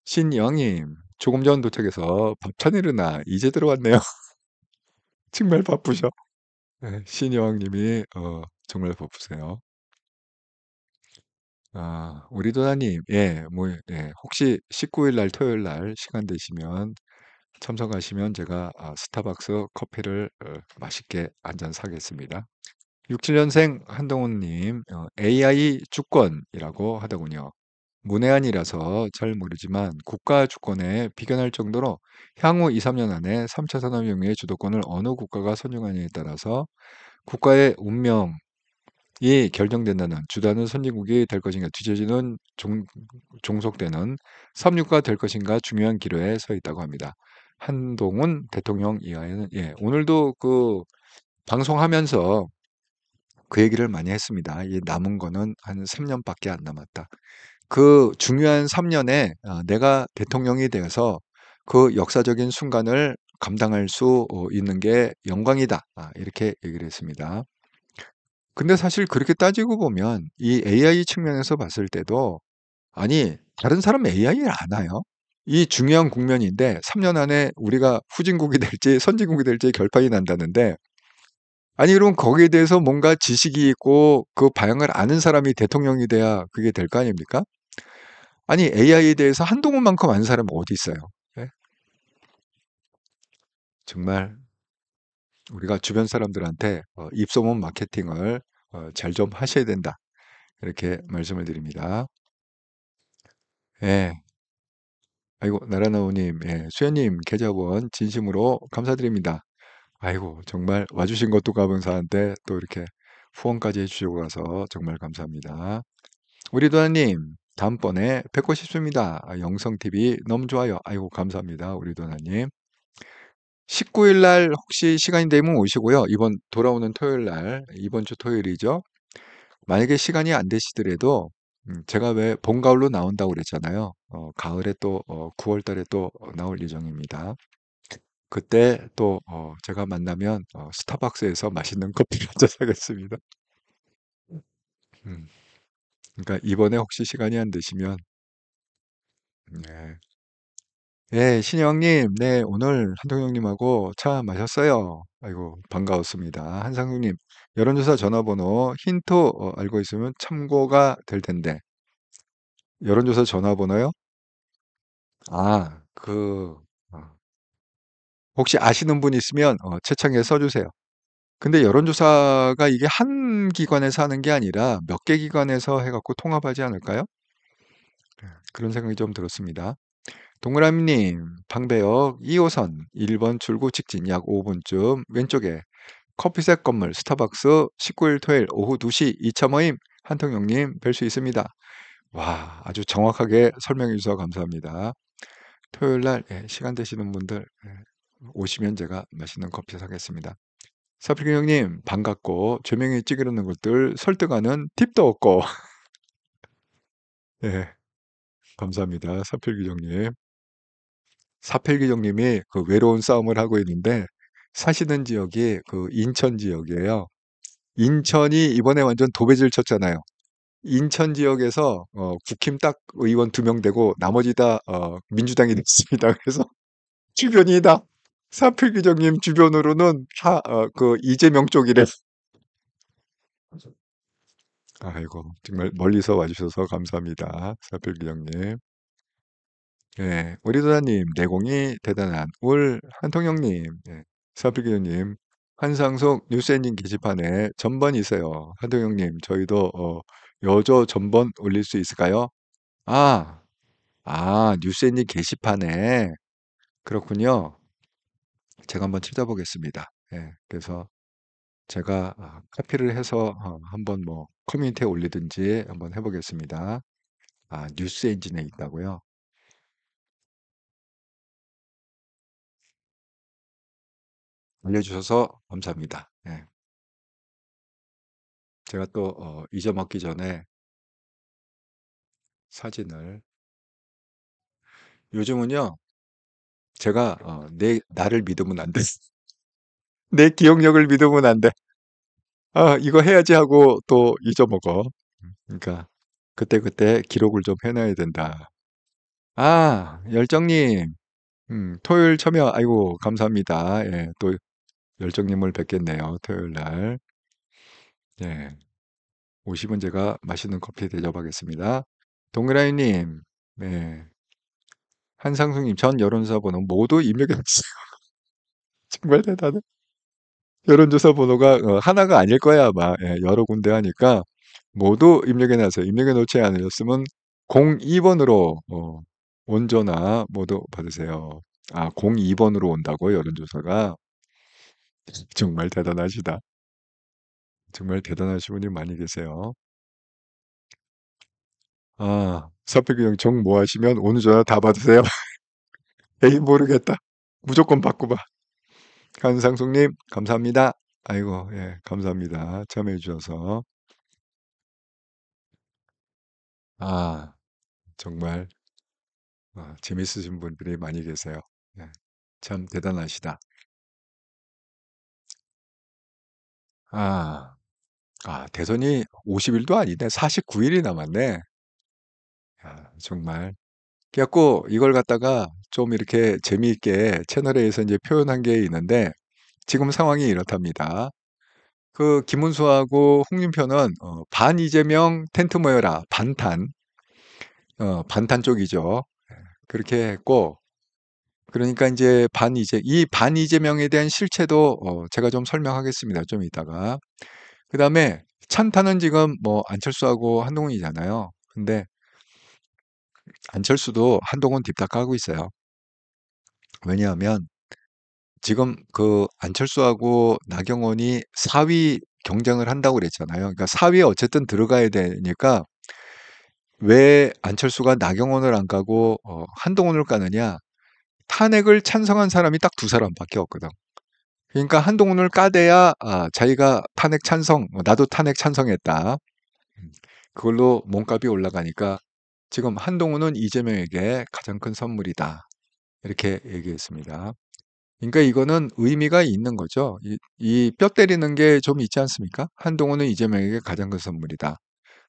신영님, 조금 전 도착해서 밥 차리르나 이제 들어왔네요. 정말 바쁘셔. 예, 신영님이 정말 바쁘세요. 오리도다님, 예, 뭐, 예, 혹시 19일 날 토요일 날 시간 되시면 참석하시면 제가 스타벅스 커피를 맛있게 한 잔 사겠습니다. 67년생 한동훈님, AI 주권이라고 하더군요. 문외한이라서 잘 모르지만 국가 주권에 비견할 정도로 향후 2, 3년 안에 3차 산업혁명의 주도권을 어느 국가가 선정하느냐에 따라서 국가의 운명이 결정된다는 주도하는 선진국이 될 것인가 뒤처지는 종속되는 삼류가 될 것인가 중요한 기로에 서 있다고 합니다. 한동훈 대통령 이하에는 예, 오늘도 그 방송하면서 그 얘기를 많이 했습니다. 이 남은 거는 한 3년밖에 안 남았다. 그 중요한 3년에 내가 대통령이 되어서 그 역사적인 순간을 감당할 수 있는 게 영광이다. 이렇게 얘기를 했습니다. 근데 사실 그렇게 따지고 보면 이 AI 측면에서 봤을 때도 아니 다른 사람 AI 아나요? 이 중요한 국면인데 3년 안에 우리가 후진국이 될지 선진국이 될지 결판이 난다는데 아니 그럼 거기에 대해서 뭔가 지식이 있고 그 방향을 아는 사람이 대통령이 돼야 그게 될 거 아닙니까? 아니 AI에 대해서 한동훈만큼 아는 사람은 어디 있어요? 예? 정말 우리가 주변 사람들한테 입소문 마케팅을 잘 좀 하셔야 된다. 이렇게 말씀을 드립니다. 예. 아이고 나라나우님, 예. 수현님 계좌원 진심으로 감사드립니다. 아이고 정말 와주신 것도 감사한데 또 이렇게 후원까지 해주시고 가서 정말 감사합니다. 우리 도나님 다음번에 뵙고 싶습니다. 영성TV 너무 좋아요. 아이고 감사합니다. 우리 도나님. 19일 날 혹시 시간이 되면 오시고요. 이번 돌아오는 토요일 날, 이번 주 토요일이죠. 만약에 시간이 안 되시더라도 제가 왜 봄, 가을로 나온다고 그랬잖아요. 가을에 또 9월 달에 또 나올 예정입니다. 그때 또 제가 만나면 스타벅스에서 맛있는 커피를 한잔 사겠습니다. 음, 그러니까 이번에 혹시 시간이 안 되시면 네. 네, 신영님, 네, 오늘 한동영님하고 차 마셨어요. 아이고, 반가웠습니다. 한상국님, 여론조사 전화번호 힌트 알고 있으면 참고가 될 텐데. 여론조사 전화번호요? 그, 혹시 아시는 분 있으면 채창에 써주세요. 근데 여론조사가 이게 한 기관에서 하는 게 아니라 몇 개 기관에서 해갖고 통합하지 않을까요? 그런 생각이 좀 들었습니다. 동그라미님, 방배역 2호선 1번 출구 직진 약 5분쯤 왼쪽에 커피색 건물 스타벅스 19일 토요일 오후 2시 2차 모임 한통영님 뵐 수 있습니다. 와, 아주 정확하게 설명해 주셔서 감사합니다. 토요일 날 시간 되시는 분들 오시면 제가 맛있는 커피 사겠습니다. 사필경 형님 반갑고 조명에 찌그러는 것들 설득하는 팁도 없고 예, 감사합니다. 사필경 형님. 사필경 형님이 그 외로운 싸움을 하고 있는데 사시는 지역이 그 인천 지역이에요. 인천이 이번에 완전 도배질 쳤잖아요. 인천 지역에서 국힘 딱 의원 2명 되고 나머지 다 민주당이 됐습니다. 그래서 주변이 다 사필규정님 주변으로는 다 그 이재명 쪽이래. 아이고 정말 멀리서 와주셔서 감사합니다. 사필규정님. 예, 우리 도사님 내공이 대단한 울 한통영님, 예, 사필규정님, 한상속 뉴스엔진 게시판에 전번이 있어요. 한통영님, 저희도 여조 전번 올릴 수 있을까요? 아, 뉴스엔진 게시판에 그렇군요. 제가 한번 찾아보겠습니다. 예, 그래서 제가 카피를 해서 한번 뭐 커뮤니티에 올리든지 한번 해보겠습니다. 뉴스 엔진에 있다고요? 알려주셔서 감사합니다. 예, 제가 또 잊어먹기 전에 사진을 요즘은요 제가 나를 믿으면 안 돼. 내 기억력을 믿으면 안 돼. 이거 해야지 하고 또 잊어먹어. 그러니까 그때그때 기록을 좀 해놔야 된다. 열정님. 토요일 참여, 아이고, 감사합니다. 예, 또 열정님을 뵙겠네요. 토요일 날. 예, 오시면 제가 맛있는 커피 대접하겠습니다. 동그라이님, 예, 한상숙님, 전 여론조사 번호 모두 입력했어요. 정말 대단해. 여론조사 번호가 하나가 아닐 거야, 아마. 예, 여러 군데 하니까 모두 입력해놨어요. 입력해놓지 않으셨으면 02번으로 원조나 모두 받으세요. 02번으로 온다고, 여론조사가. 정말 대단하시다. 정말 대단하신 분이 많이 계세요. 사표기 형 정 뭐 하시면 오늘 전화 다 받으세요. 에이, 모르겠다. 무조건 받고 봐. 한상숙님, 감사합니다. 아이고, 예, 감사합니다. 참여해 주셔서. 아, 정말, 재밌으신 분들이 많이 계세요. 예, 참 대단하시다. 아, 대선이 50일도 아니네. 49일이 남았네. 정말. 그래갖고 이걸 갖다가 좀 이렇게 재미있게 채널에서 이제 표현한 게 있는데 지금 상황이 이렇답니다. 그 김문수하고 홍준표는 반 이재명 텐트 모여라 반탄 반탄 쪽이죠. 그렇게 했고 그러니까 이제 이 반 이재명에 대한 실체도 제가 좀 설명하겠습니다. 좀 이따가. 그다음에 찬타는 지금 뭐 안철수하고 한동훈이잖아요. 근데 안철수도 한동훈 뒷닦아하고 있어요. 왜냐하면 지금 그 안철수하고 나경원이 4위 경쟁을 한다고 그랬잖아요. 그러니까 4위에 어쨌든 들어가야 되니까 왜 안철수가 나경원을 안 가고 한동훈을 까느냐? 탄핵을 찬성한 사람이 딱 두 사람밖에 없거든. 그러니까 한동훈을 까대야 자기가 탄핵 찬성, 나도 탄핵 찬성했다. 그걸로 몸값이 올라가니까 지금 한동훈은 이재명에게 가장 큰 선물이다. 이렇게 얘기했습니다. 그러니까 이거는 의미가 있는 거죠. 이 뼈 때리는 게 좀 있지 않습니까? 한동훈은 이재명에게 가장 큰 선물이다.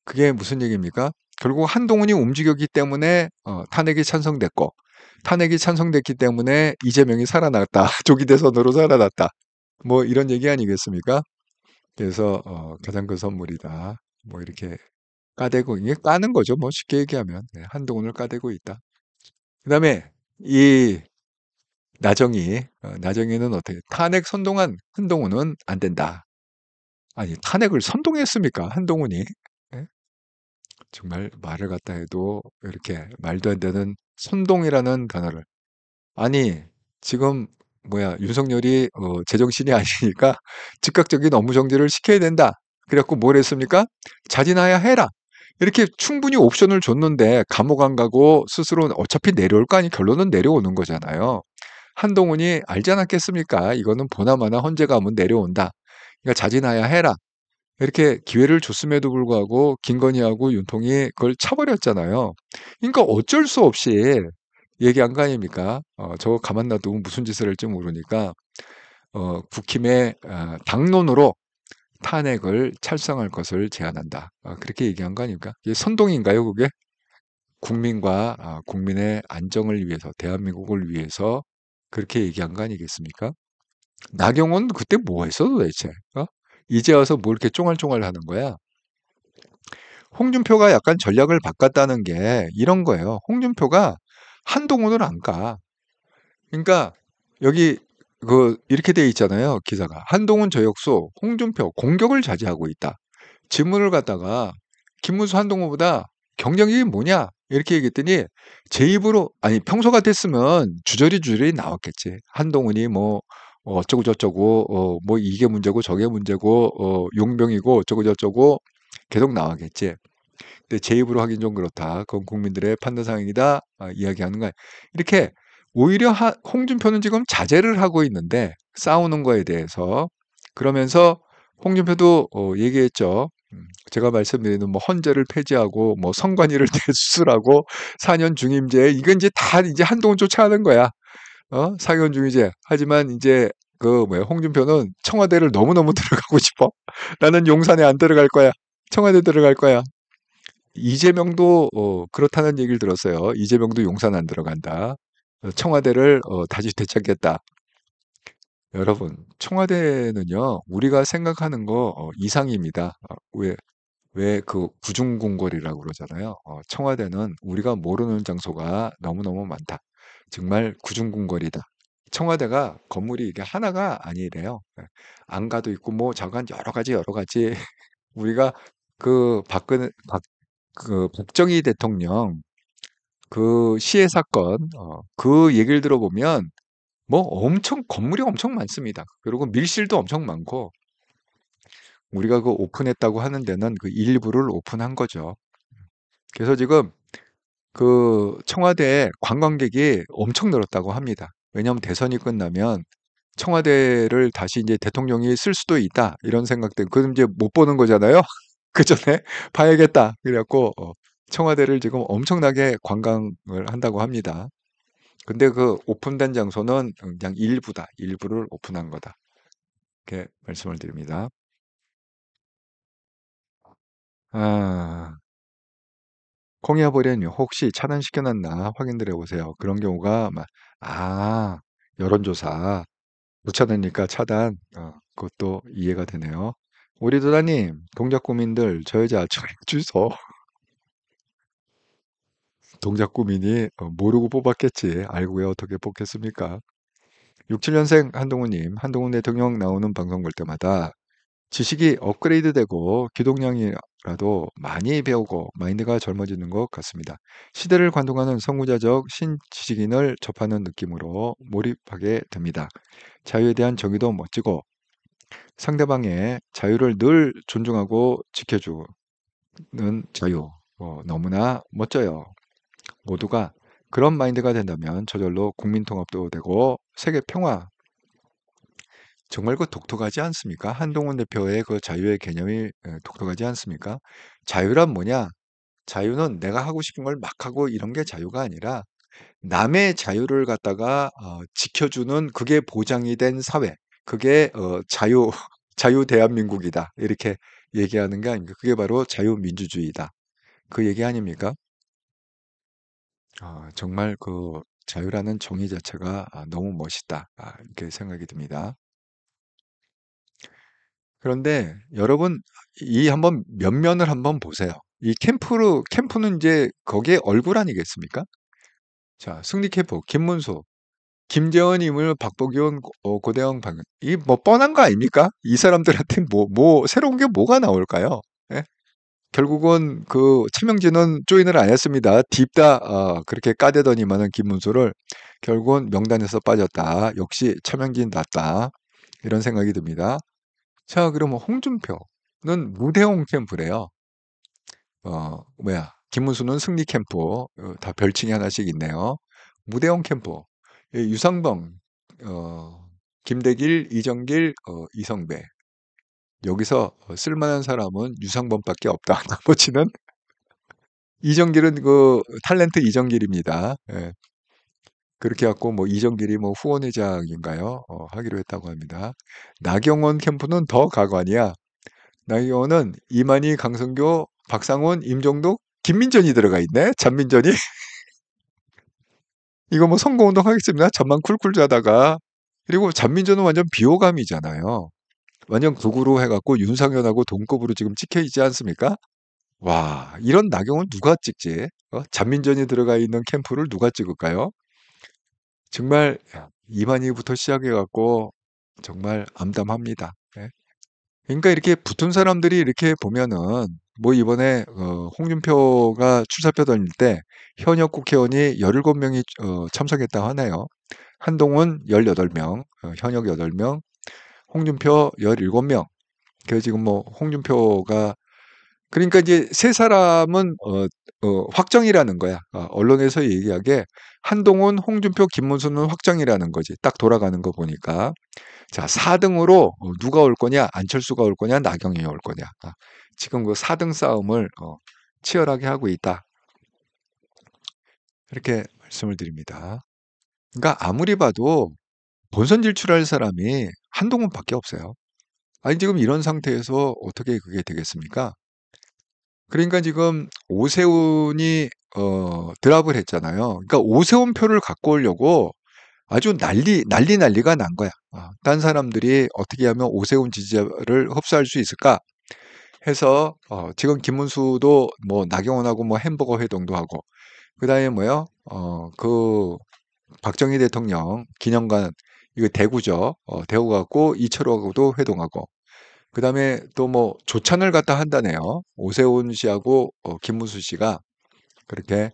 그게 무슨 얘기입니까? 결국 한동훈이 움직였기 때문에 탄핵이 찬성됐고 탄핵이 찬성됐기 때문에 이재명이 살아났다. 조기 대선으로 살아났다. 뭐 이런 얘기 아니겠습니까? 그래서 가장 큰 선물이다. 뭐 이렇게 까대고 이게 까는 거죠. 뭐 쉽게 얘기하면 한동훈을 까대고 있다. 그다음에 이 나정이는 어떻게 탄핵 선동한 한동훈은 안 된다. 아니 탄핵을 선동했습니까? 한동훈이 예? 정말 말을 갖다 해도 이렇게 말도 안 되는 선동이라는 단어를 아니 지금 뭐야 윤석열이 제정신이 아니니까 즉각적인 업무 정지를 시켜야 된다. 그래갖고 뭘 했습니까? 자진하야 해라. 이렇게 충분히 옵션을 줬는데 감옥 안 가고 스스로 어차피 내려올 거 아니 결론은 내려오는 거잖아요. 한동훈이 알지 않았겠습니까? 이거는 보나마나 헌재 가면 내려온다. 그러니까 자진하야 해라. 이렇게 기회를 줬음에도 불구하고 김건희하고 윤통이 그걸 차버렸잖아요. 그러니까 어쩔 수 없이 얘기한 거 아닙니까? 저거 가만 놔두면 무슨 짓을 할지 모르니까 국힘의 당론으로 탄핵을 찬성할 것을 제안한다. 그렇게 얘기한 거 아닙니까? 이게 선동인가요, 그게? 국민의 안정을 위해서, 대한민국을 위해서 그렇게 얘기한 거 아니겠습니까? 나경원 그때 뭐 했어 도대체? 이제 와서 뭐 이렇게 쫑알쫑알 하는 거야? 홍준표가 약간 전략을 바꿨다는 게 이런 거예요. 홍준표가 한동훈을 안 가. 그러니까 여기 이렇게 돼 있잖아요. 기사가. 한동훈 저역수 홍준표 공격을 자제하고 있다. 질문을 갖다가 김문수 한동훈보다 경쟁력이 뭐냐? 이렇게 얘기했더니 제 입으로 아니 평소 같았으면 주저리 나왔겠지. 한동훈이 뭐 어쩌고 저쩌고 뭐 이게 문제고 저게 문제고 용병이고 어쩌고 저쩌고 계속 나와겠지. 근데 제 입으로 하긴 좀 그렇다. 그건 국민들의 판단 사항이다. 이야기하는 거야. 이렇게 오히려 홍준표는 지금 자제를 하고 있는데 싸우는 거에 대해서 그러면서 홍준표도 얘기했죠. 제가 말씀드리는 뭐 헌재를 폐지하고 뭐 선관위를 대수술하고 4년 중임제 이건 이제 다 이제 한동훈 쫓아가는 거야. 4년 중임제. 하지만 이제 그 뭐야 홍준표는 청와대를 너무너무 들어가고 싶어. 나는 용산에 안 들어갈 거야. 청와대 들어갈 거야. 이재명도 그렇다는 얘기를 들었어요. 이재명도 용산 안 들어간다. 청와대를 다시 되찾겠다. 여러분, 청와대는요, 우리가 생각하는 거 이상입니다. 왜 그 구중궁궐이라고 그러잖아요. 청와대는 우리가 모르는 장소가 너무너무 많다. 정말 구중궁궐이다. 청와대가 건물이 이게 하나가 아니래요. 안가도 있고 뭐 자관 여러 가지 우리가 그 박정희 대통령 그 시해 사건 그 얘기를 들어보면 뭐 엄청 건물이 엄청 많습니다. 그리고 밀실도 엄청 많고 우리가 그 오픈했다고 하는 데는 그 일부를 오픈한 거죠. 그래서 지금 그 청와대에 관광객이 엄청 늘었다고 합니다. 왜냐하면 대선이 끝나면 청와대를 다시 이제 대통령이 쓸 수도 있다 이런 생각 때문에 그럼 이제 못 보는 거잖아요. 그 전에 봐야겠다. 그래갖고 청와대를 지금 엄청나게 관광을 한다고 합니다. 근데 그 오픈된 장소는 그냥 일부다. 일부를 오픈한 거다. 이렇게 말씀을 드립니다. 아, 콩이야버리님 혹시 차단시켜놨나 확인을 해보세요. 그런 경우가 여론조사 못차다니까 차단. 그것도 이해가 되네요. 오리도다님 동작구민들 저 여자 주소 동작구민이 모르고 뽑았겠지. 알고 왜 어떻게 뽑겠습니까? 67년생 한동훈님, 한동훈 대통령 나오는 방송 볼 때마다 지식이 업그레이드되고 기동량이라도 많이 배우고 마인드가 젊어지는 것 같습니다. 시대를 관통하는 선구자적 신지식인을 접하는 느낌으로 몰입하게 됩니다. 자유에 대한 정의도 멋지고 상대방의 자유를 늘 존중하고 지켜주는 자유. 너무나 멋져요. 모두가 그런 마인드가 된다면 저절로 국민통합도 되고 세계 평화 정말 그 독특하지 않습니까? 한동훈 대표의 그 자유의 개념이 독특하지 않습니까? 자유란 뭐냐? 자유는 내가 하고 싶은 걸 막 하고 이런 게 자유가 아니라 남의 자유를 갖다가 지켜주는 그게 보장이 된 사회. 그게 자유 대한민국이다. 이렇게 얘기하는 게 아닙니까? 그게 바로 자유민주주의다. 그 얘기 아닙니까? 정말 그 자유라는 정의 자체가 너무 멋있다. 이렇게 생각이 듭니다. 그런데 여러분 이 한번 면면을 한번 보세요. 이 캠프는 이제 거기에 얼굴 아니겠습니까? 자, 승리 캠프 김문수, 김재원 임을 박보기원 고대영 박 이 뭐 뻔한 거 아닙니까? 이 사람들한테 뭐 새로운 게 뭐가 나올까요? 예? 결국은 그 차명진은 조인을 안 했습니다. 딥다 그렇게 까대더니만은 김문수를 결국은 명단에서 빠졌다. 역시 차명진 낫다. 이런 생각이 듭니다. 자, 그러면 홍준표는 무대홍 캠프래요. 김문수는 승리 캠프, 다 별칭이 하나씩 있네요. 무대원 캠프, 유상범, 김대길, 이정길, 이성배. 여기서 쓸만한 사람은 유상범밖에 없다. 나머지는 이정길은 그 탤런트 이정길입니다. 예. 그렇게 갖고 뭐 이정길이 뭐 후원회장인가요? 하기로 했다고 합니다. 나경원 캠프는 더 가관이야. 나경원은 이만희, 강성교, 박상원, 임종덕, 김민전이 들어가 있네. 잔민전이. 이거 뭐 선거운동 하겠습니다. 잠만 쿨쿨 자다가. 그리고 잔민전은 완전 비호감이잖아요. 완전 극우로 해갖고 윤상현하고 동급으로 지금 찍혀 있지 않습니까? 와, 이런 나경원 누가 찍지? 잔민전이 들어가 있는 캠프를 누가 찍을까요? 정말 이만희부터 시작해갖고 정말 암담합니다. 예. 그러니까 이렇게 붙은 사람들이 이렇게 보면은 뭐 이번에 홍준표가 출사표 던질 때 현역 국회의원이 17명이 참석했다고 하네요. 한동훈 18명, 현역 8명, 홍준표 17명. 그래서 지금 뭐 홍준표가 그러니까 이제 세 사람은 확정이라는 거야. 언론에서 얘기하기에 한동훈, 홍준표, 김문수는 확정이라는 거지. 딱 돌아가는 거 보니까. 자, 4등으로 누가 올 거냐? 안철수가 올 거냐? 나경원이 올 거냐? 지금 그 4등 싸움을 치열하게 하고 있다. 이렇게 말씀을 드립니다. 그러니까 아무리 봐도 본선 진출할 사람이 한동훈밖에 없어요. 아니 지금 이런 상태에서 어떻게 그게 되겠습니까? 그러니까 지금 오세훈이 드랍을 했잖아요. 그러니까 오세훈 표를 갖고 오려고 아주 난리가 난 거야. 딴 사람들이 어떻게 하면 오세훈 지지자를 흡수할 수 있을까 해서 지금 김문수도 뭐 나경원하고 뭐 햄버거 회동도 하고 그다음에 뭐요? 그 박정희 대통령 기념관 이거 대구죠. 대구 갖고 이철호하고도 회동하고 그다음에 또 뭐 조찬을 갖다 한다네요. 오세훈 씨하고 김문수 씨가 그렇게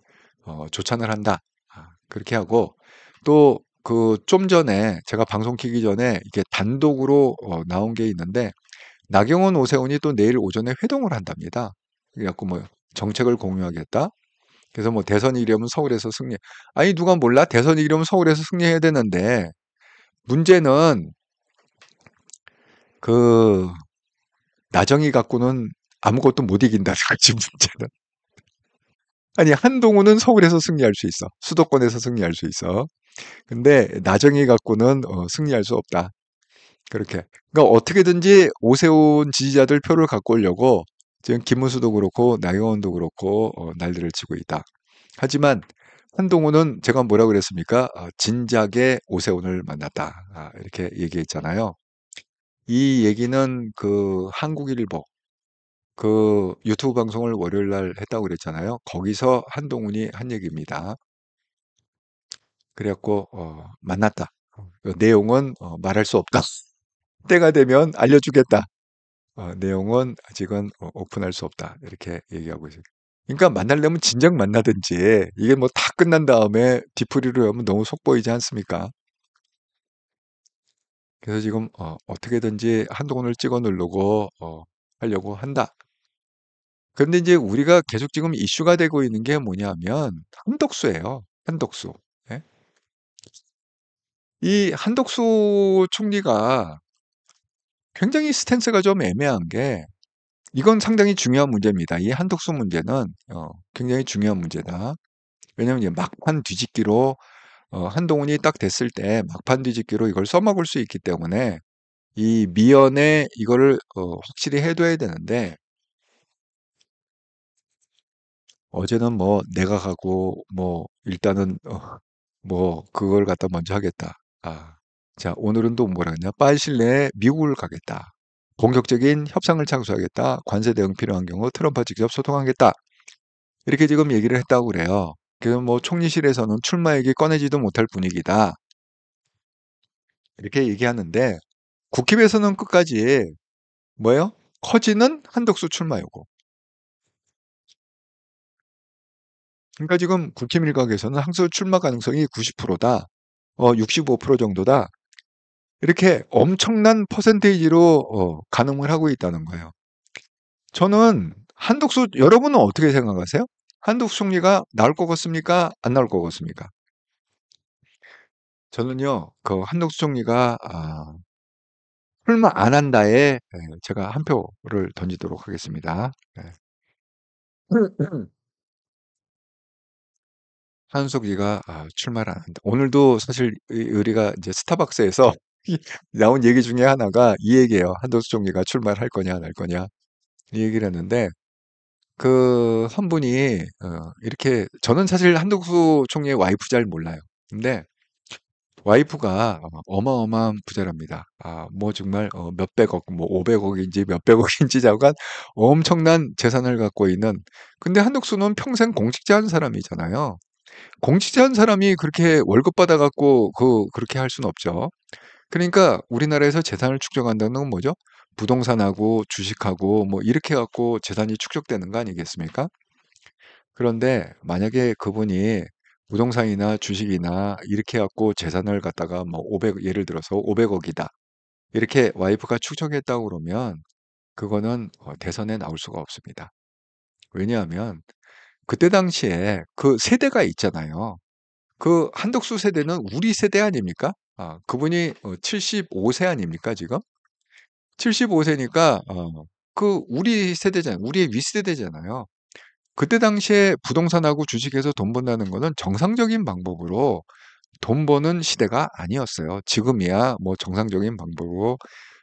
조찬을 한다. 그렇게 하고 또 그 좀 전에 제가 방송 키기 전에 이게 단독으로 나온 게 있는데 나경원, 오세훈이 또 내일 오전에 회동을 한답니다. 그래갖고 뭐 정책을 공유하겠다. 그래서 뭐 대선 이기려면 서울에서 승리. 아니 누가 몰라? 대선 이기려면 서울에서 승리해야 되는데 문제는 그 나정이 갖고는 아무것도 못 이긴다는 거지 문제는. 아니 한동훈은 서울에서 승리할 수 있어. 수도권에서 승리할 수 있어. 근데 나정이 갖고는 승리할 수 없다. 그렇게. 그러니까 어떻게든지 오세훈 지지자들 표를 갖고 오려고 지금 김문수도 그렇고 나경원도 그렇고 난리를 치고 있다. 하지만 한동훈은 제가 뭐라고 그랬습니까? 진작에 오세훈을 만났다. 이렇게 얘기했잖아요. 이 얘기는 그 한국일보 그 유튜브 방송을 월요일 날 했다고 그랬잖아요. 거기서 한동훈이 한 얘기입니다. 그래갖고 만났다. 그 내용은 말할 수 없다. 때가 되면 알려주겠다. 내용은 아직은 오픈할 수 없다. 이렇게 얘기하고 있어요. 그러니까 만나려면 진작 만나든지 이게 뭐 다 끝난 다음에 뒤풀이로 하면 너무 속 보이지 않습니까? 그래서 지금 어떻게든지 한동훈을 찍어 누르고 하려고 한다. 그런데 이제 우리가 계속 지금 이슈가 되고 있는 게 뭐냐면 한덕수예요. 한덕수. 예? 이 한덕수 총리가 굉장히 스탠스가 좀 애매한 게 이건 상당히 중요한 문제입니다. 이 한덕수 문제는 굉장히 중요한 문제다. 왜냐하면 이제 막판 뒤집기로 한동훈이 딱 됐을 때 막판 뒤집기로 이걸 써먹을 수 있기 때문에 이 미연에 이거를 확실히 해둬야 되는데 어제는 뭐 내가 가고 뭐 일단은 뭐 그걸 갖다 먼저 하겠다. 자 오늘은 또 뭐라 그랬냐? 빠르실 내에 미국을 가겠다. 본격적인 협상을 창수하겠다. 관세 대응 필요한 경우 트럼프와 직접 소통하겠다. 이렇게 지금 얘기를 했다고 그래요. 그 뭐 총리실에서는 출마 얘기 꺼내지도 못할 분위기다. 이렇게 얘기하는데 국힘에서는 끝까지 뭐예요? 커지는 한덕수 출마 요구. 그러니까 지금 국힘 일각에서는 한덕수 출마 가능성이 90%다. 65% 정도다. 이렇게 엄청난 퍼센테이지로 가늠을 하고 있다는 거예요. 저는 한독수 여러분은 어떻게 생각하세요? 한독수 총리가 나올 것 같습니까? 안 나올 것 같습니까? 저는요, 그 한독수 총리가 출마 안 한다에 제가 한 표를 던지도록 하겠습니다. 네. 한석이가 출마를 안 한다. 오늘도 사실 우리가 이제 스타벅스에서 나온 얘기 중에 하나가 이 얘기예요. 한덕수 총리가 출마를 할 거냐 안 할 거냐 이 얘기를 했는데 그 한 분이 이렇게 저는 사실 한덕수 총리의 와이프 잘 몰라요. 근데 와이프가 어마어마한 부자랍니다. 뭐 정말 몇백억, 뭐 500억인지 몇백억인지 잠깐 엄청난 재산을 갖고 있는. 근데 한덕수는 평생 공직자 한 사람이잖아요. 공직자한 사람이 그렇게 월급 받아갖고 그렇게 할 수는 없죠. 그러니까 우리나라에서 재산을 축적한다는 건 뭐죠? 부동산하고 주식하고 뭐 이렇게 갖고 재산이 축적되는 거 아니겠습니까? 그런데 만약에 그분이 부동산이나 주식이나 이렇게 갖고 재산을 갖다가 뭐 500, 예를 들어서 500억이다. 이렇게 와이프가 축적했다고 그러면 그거는 대선에 나올 수가 없습니다. 왜냐하면 그때 당시에 그 세대가 있잖아요. 그 한덕수 세대는 우리 세대 아닙니까? 그분이 75세 아닙니까, 지금? 75세니까, 그 우리 세대잖아요. 우리의 윗세대잖아요. 그때 당시에 부동산하고 주식에서 돈 번다는 거는 정상적인 방법으로 돈 버는 시대가 아니었어요. 지금이야 뭐 정상적인 방법으로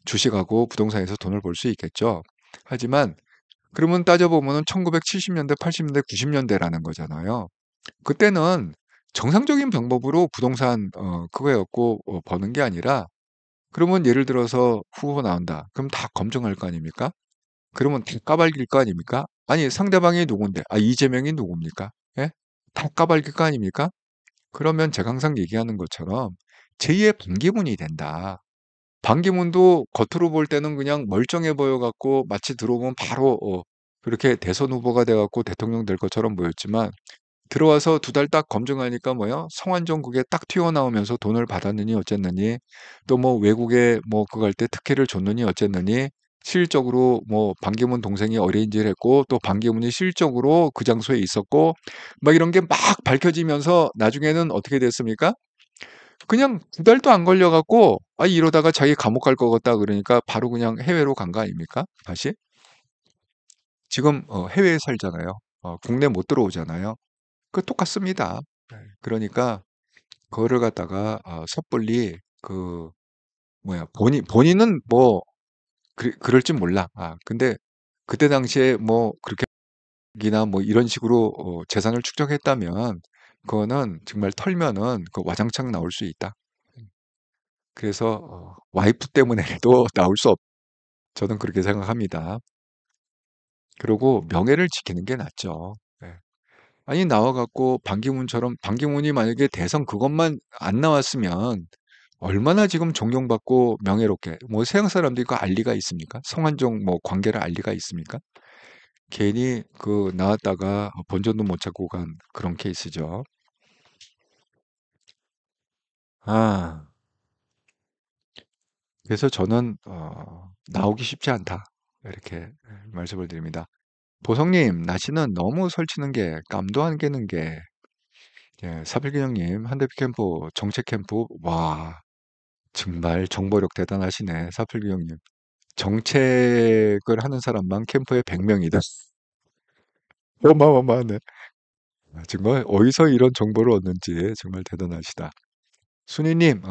주식하고 부동산에서 돈을 벌 수 있겠죠. 하지만, 그러면 따져보면 1970년대, 80년대, 90년대라는 거잖아요. 그때는 정상적인 방법으로 부동산 그거 갖고 버는 게 아니라 그러면 예를 들어서 후보 나온다. 그럼 다 검증할 거 아닙니까? 그러면 다 까발릴 거 아닙니까? 아니 상대방이 누군데? 이재명이 누굽니까? 예? 다 까발릴 거 아닙니까? 그러면 제가 항상 얘기하는 것처럼 제2의 반기문이 된다. 반기문도 겉으로 볼 때는 그냥 멀쩡해 보여 갖고 마치 들어오면 바로 그렇게 대선 후보가 돼 갖고 대통령 될 것처럼 보였지만 들어와서 두 달 딱 검증하니까 뭐요? 성완종 그게 딱 튀어나오면서 돈을 받았느니 어쨌느니 또 뭐 외국에 뭐 그거 할 때 특혜를 줬느니 어쨌느니 실질적으로 뭐 반기문 동생이 어레인지를 했고 또 반기문이 실적으로 그 장소에 있었고 막 이런 게 막 밝혀지면서 나중에는 어떻게 됐습니까? 그냥 두 달도 안 걸려 갖고 이러다가 자기 감옥 갈 것 같다 그러니까 바로 그냥 해외로 간 거 아닙니까? 다시? 지금 해외에 살잖아요. 국내 못 들어오잖아요. 그 똑같습니다. 네. 그러니까 그거를 갖다가 섣불리 그 뭐야 본인은 뭐 그럴 줄 몰라. 근데 그때 당시에 뭐 그렇게 기나 뭐 이런 식으로 재산을 축적했다면 그거는 정말 털면은 그 와장창 나올 수 있다. 그래서 와이프 때문에도 나올 수 없. 저는 그렇게 생각합니다. 그리고 명예를 지키는 게 낫죠. 네. 아니 나와 갖고 반기문처럼 반기문이 만약에 대선 그것만 안 나왔으면 얼마나 지금 존경받고 명예롭게 뭐 서양 사람들이 그 알 리가 있습니까? 성완종 뭐 관계를 알 리가 있습니까? 괜히 그 나왔다가 본전도 못 찾고 간 그런 케이스죠. 아, 그래서 저는 나오기 쉽지 않다. 이렇게 말씀을 드립니다. 보성님, 날씨는 너무 설치는 게 깜도 안 깨는 게 사필균형님 한대표 캠프 정책 캠프 와 정말 정보력 대단하시네 사필균형님. 정책을 하는 사람만 캠프에 100명이다. 어마어마하네. 정말 어디서 이런 정보를 얻는지 정말 대단하시다. 순이님,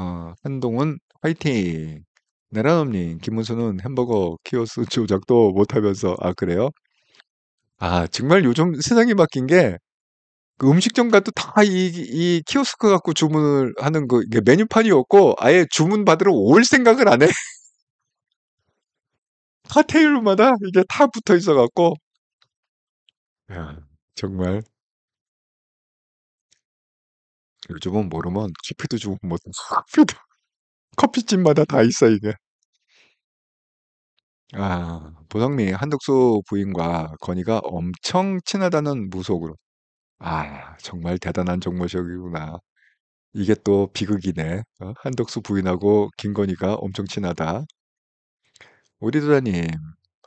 한동훈 화이팅! 나라놈님, 김문수는 햄버거 키오스 조작도 못하면서, 그래요? 정말 요즘 세상이 바뀐 게, 그 음식점 가도 다 이 키오스크 갖고 주문을 하는 이게 메뉴판이 없고, 아예 주문 받으러 올 생각을 안 해. 다 테이블마다 이게 다 붙어 있어갖고, 야, 정말. 요즘은 모르면 커피도 주고 못, 커피도, 커피집마다 다 있어, 이게. 보성미 한덕수 부인과 건희가 엄청 친하다는 무속으로. 정말 대단한 정보력이구나. 이게 또 비극이네. 한덕수 부인하고 김건희가 엄청 친하다. 오리도다님,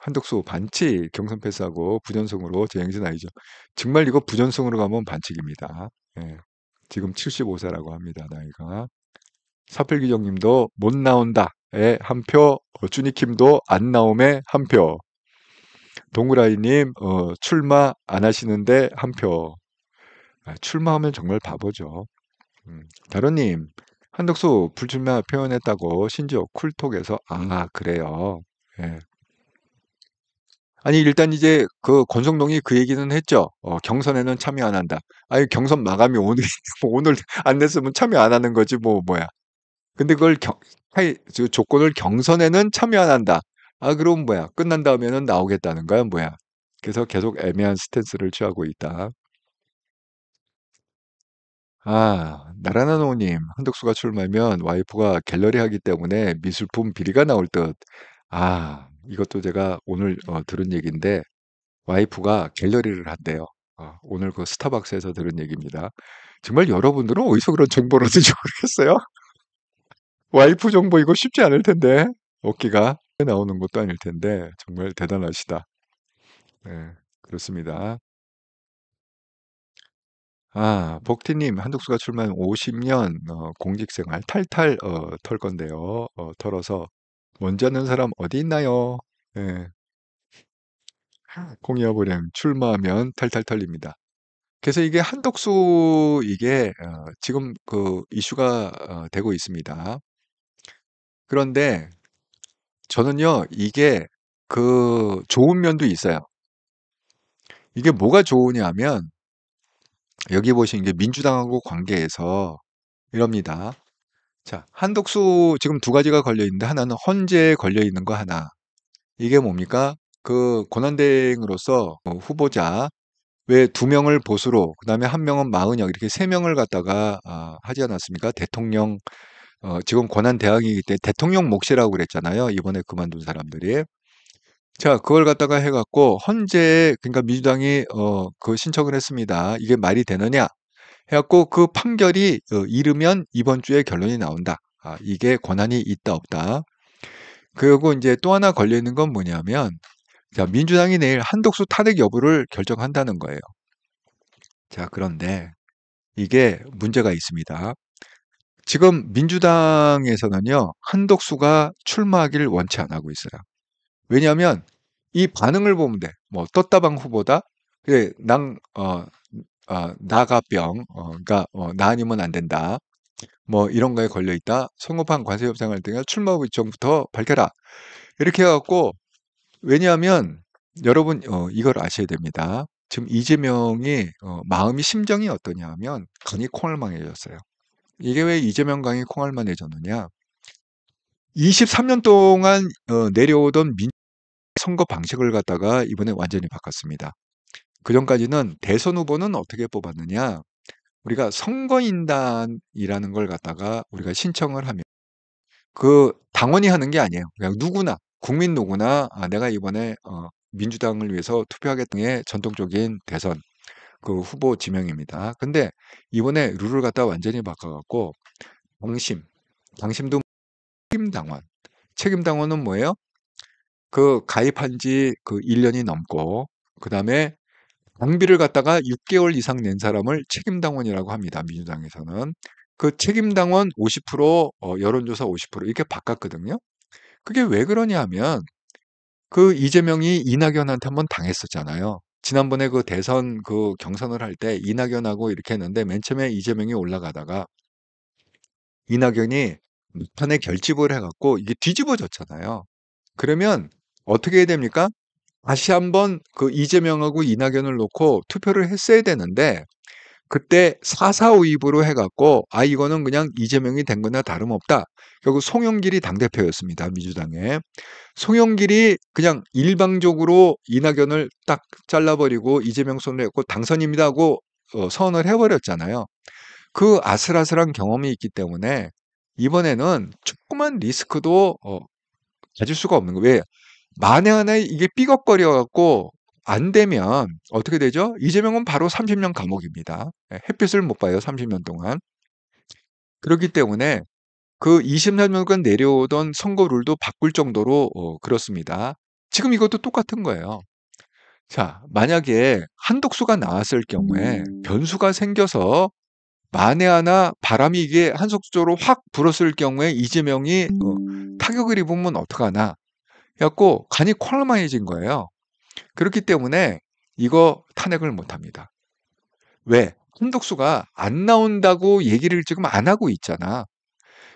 한덕수 반칙 경선 패스하고 부전승으로 재행진 아니죠. 정말 이거 부전승으로 가면 반칙입니다. 예. 지금 75세라고 합니다. 나이가. 사필기정님도 못 나온다에 한 표, 쭈니킴도 안 나옴에 한 표, 동그라이님 출마 안 하시는데 한 표. 아, 출마하면 정말 바보죠. 다로님 한덕수 불출마 표현했다고 심지어 쿨톡에서 그래요. 예. 아니 일단 이제 그 권성동이 그 얘기는 했죠. 경선에는 참여 안 한다. 아니 경선 마감이 오늘 오늘 안 됐으면 참여 안 하는 거지 뭐 뭐야. 근데 그걸 저 조건을 경선에는 참여 안 한다. 그럼 뭐야? 끝난 다음에는 나오겠다는 거야 뭐야? 그래서 계속 애매한 스탠스를 취하고 있다. 나라나 노님, 한덕수가 출마하면 와이프가 갤러리 하기 때문에 미술품 비리가 나올 듯. 이것도 제가 오늘 들은 얘기인데 와이프가 갤러리를 한대요. 오늘 그 스타벅스에서 들은 얘기입니다. 정말 여러분들은 어디서 그런 정보를 얻는지 모르겠어요. 와이프 정보 이거 쉽지 않을 텐데 얻기가 나오는 것도 아닐 텐데 정말 대단하시다. 네, 그렇습니다. 복티님, 한덕수가 출마한 50년 공직생활 탈탈 털 건데요. 털어서 먼저 하는 사람 어디 있나요? 예, 공이어버령 출마하면 탈탈 털립니다. 그래서 이게 한덕수 이게 지금 그 이슈가 되고 있습니다. 그런데 저는요, 이게 그 좋은 면도 있어요. 이게 뭐가 좋으냐 하면 여기 보시는 게 민주당하고 관계에서 이럽니다. 자, 한독수 지금 두 가지가 걸려 있는데 하나는 헌재에 걸려 있는 거 하나. 이게 뭡니까? 그 권한대행으로서 후보자 왜 두 명을 보수로 그다음에 한 명은 마은혁 이렇게 세 명을 갖다가 하지 않았습니까? 대통령 지금 권한 대항이기 때문에 대통령 몫이라고 그랬잖아요. 이번에 그만둔 사람들이. 자, 그걸 갖다가 해갖고 헌재에 그러니까 민주당이 그 신청을 했습니다. 이게 말이 되느냐? 해갖고 그 판결이 이르면 이번 주에 결론이 나온다. 이게 권한이 있다 없다. 그리고 이제 또 하나 걸려 있는 건 뭐냐면 자, 민주당이 내일 한독수 탄핵 여부를 결정한다는 거예요. 자, 그런데 이게 문제가 있습니다. 지금 민주당에서는요, 한독수가 출마하기를 원치 안 하고 있어요. 왜냐하면 이 반응을 보면 돼. 뭐 떴다방 후보다. 나가병. 그러니까 나 아니면 안 된다. 뭐 이런 거에 걸려 있다. 성급한 관세 협상을 등에 출마 후 일정부터 밝혀라. 이렇게 해갖고 왜냐하면 여러분 이걸 아셔야 됩니다. 지금 이재명이 마음이 심정이 어떠냐 하면 간이 콩알망해졌어요. 이게 왜 이재명 강이 콩알만해졌느냐? 23년 동안 내려오던 선거 방식을 갖다가 이번에 완전히 바꿨습니다. 그전까지는 대선 후보는 어떻게 뽑았느냐? 우리가 선거인단이라는 걸 갖다가 우리가 신청을 하면 그 당원이 하는 게 아니에요. 그냥 누구나 국민 누구나 내가 이번에 민주당을 위해서 투표하겠다의 전통적인 대선 그 후보 지명입니다. 근데 이번에 룰을 갖다 완전히 바꿔갖고 당심도 책임당원. 책임당원은 뭐예요? 그 가입한 지 그 1년이 넘고 그다음에 당비를 갖다가 6개월 이상 낸 사람을 책임당원이라고 합니다. 민주당에서는. 그 책임당원 50%, 여론조사 50% 이렇게 바꿨거든요. 그게 왜 그러냐 하면 그 이재명이 이낙연한테 한번 당했었잖아요. 지난번에 그 대선 그 경선을 할 때 이낙연하고 이렇게 했는데 맨 처음에 이재명이 올라가다가 이낙연이 막판에 결집을 해갖고 이게 뒤집어졌잖아요. 그러면 어떻게 해야 됩니까? 다시 한번 그 이재명하고 이낙연을 놓고 투표를 했어야 되는데 그때 4-4-5-2로 해갖고 이거는 그냥 이재명이 된 거나 다름없다. 결국 송영길이 당대표였습니다. 민주당에. 송영길이 그냥 일방적으로 이낙연을 딱 잘라버리고 이재명 손을 했고 당선입니다 하고 선언을 해버렸잖아요. 그 아슬아슬한 경험이 있기 때문에 이번에는 조그만 리스크도 가질 수가 없는 거예요. 왜? 만에 하나에 이게 삐걱거려 갖고 안 되면 어떻게 되죠? 이재명은 바로 30년 감옥입니다. 햇빛을 못 봐요. 30년 동안. 그렇기 때문에 그 24년간 내려오던 선거 룰도 바꿀 정도로 그렇습니다. 지금 이것도 똑같은 거예요. 자, 만약에 한독수가 나왔을 경우에 변수가 생겨서 만에 하나 바람이 이게 한독수 쪽으로 확 불었을 경우에 이재명이 타격을 입으면 어떡하나 해갖고 간이 콜라망해진 거예요. 그렇기 때문에 이거 탄핵을 못합니다. 왜? 한독수가 안 나온다고 얘기를 지금 안 하고 있잖아.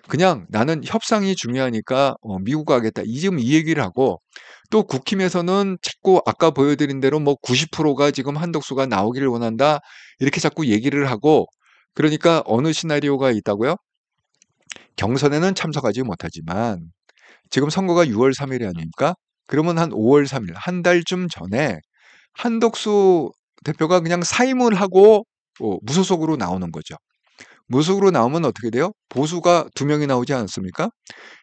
그냥 나는 협상이 중요하니까 미국 가겠다. 지금 이 얘기를 하고 또 국힘에서는 자꾸 아까 보여드린 대로 뭐 90%가 지금 한독수가 나오기를 원한다. 이렇게 자꾸 얘기를 하고 그러니까 어느 시나리오가 있다고요? 경선에는 참석하지 못하지만 지금 선거가 6월 3일이 아닙니까? 그러면 한 5월 3일, 한 달쯤 전에 한덕수 대표가 그냥 사임을 하고 무소속으로 나오는 거죠. 무소속으로 나오면 어떻게 돼요? 보수가 2명이 나오지 않았습니까?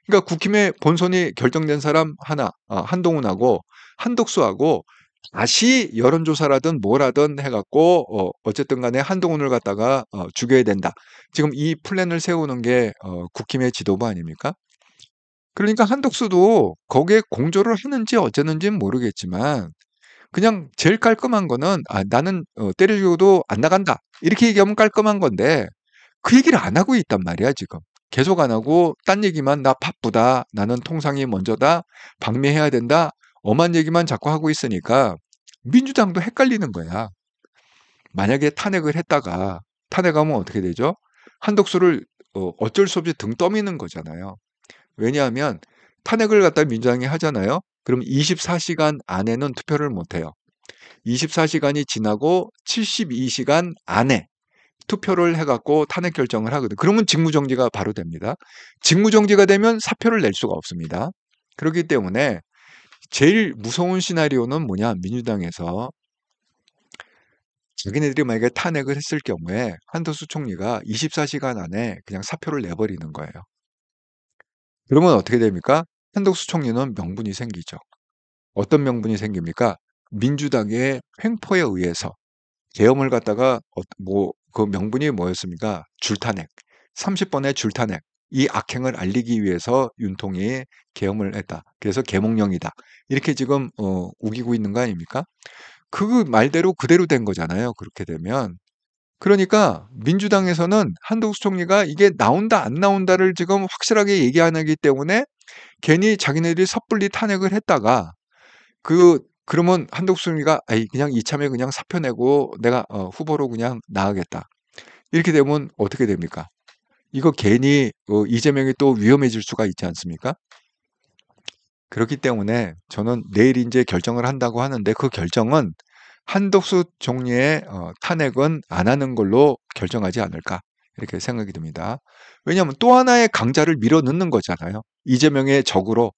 그러니까 국힘의 본선이 결정된 사람 하나, 한동훈하고 한덕수하고 다시 여론조사라든 뭐라든 해갖고 어쨌든 간에 한동훈을 갖다가 죽여야 된다. 지금 이 플랜을 세우는 게 국힘의 지도부 아닙니까? 그러니까 한덕수도 거기에 공조를 하는지 어쩌는지는 모르겠지만 그냥 제일 깔끔한 거는 나는 때려 죽여도 안 나간다. 이렇게 얘기하면 깔끔한 건데 그 얘기를 안 하고 있단 말이야 지금. 계속 안 하고 딴 얘기만 나 바쁘다. 나는 통상이 먼저다. 방미해야 된다. 엄한 얘기만 자꾸 하고 있으니까 민주당도 헷갈리는 거야. 만약에 탄핵을 했다가 탄핵하면 어떻게 되죠? 한덕수를 어쩔 수 없이 등 떠미는 거잖아요. 왜냐하면 탄핵을 갖다 민주당이 하잖아요. 그럼 24시간 안에는 투표를 못 해요. 24시간이 지나고 72시간 안에 투표를 해갖고 탄핵 결정을 하거든. 그러면 직무정지가 바로 됩니다. 직무정지가 되면 사표를 낼 수가 없습니다. 그렇기 때문에 제일 무서운 시나리오는 뭐냐? 민주당에서 자기네들이 만약에 탄핵을 했을 경우에 한덕수 총리가 24시간 안에 그냥 사표를 내버리는 거예요. 그러면 어떻게 됩니까? 한덕수 총리는 명분이 생기죠. 어떤 명분이 생깁니까? 민주당의 횡포에 의해서 계엄을 갖다가 그 명분이 뭐였습니까? 줄탄핵. 30번의 줄탄핵. 이 악행을 알리기 위해서 윤통이 계엄을 했다. 그래서 계몽령이다. 이렇게 지금 우기고 있는 거 아닙니까? 그 말대로 그대로 된 거잖아요. 그렇게 되면. 그러니까 민주당에서는 한덕수 총리가 이게 나온다 안 나온다를 지금 확실하게 얘기 안 하기 때문에 괜히 자기네들이 섣불리 탄핵을 했다가 그러면 한덕수 총리가 그냥 이참에 그냥 사표 내고 내가 후보로 그냥 나가겠다. 이렇게 되면 어떻게 됩니까? 이거 괜히 이재명이 또 위험해질 수가 있지 않습니까? 그렇기 때문에 저는 내일 이제 결정을 한다고 하는데 그 결정은 한덕수 총리의 탄핵은 안 하는 걸로 결정하지 않을까 이렇게 생각이 듭니다. 왜냐하면 또 하나의 강자를 밀어넣는 거잖아요. 이재명의 적으로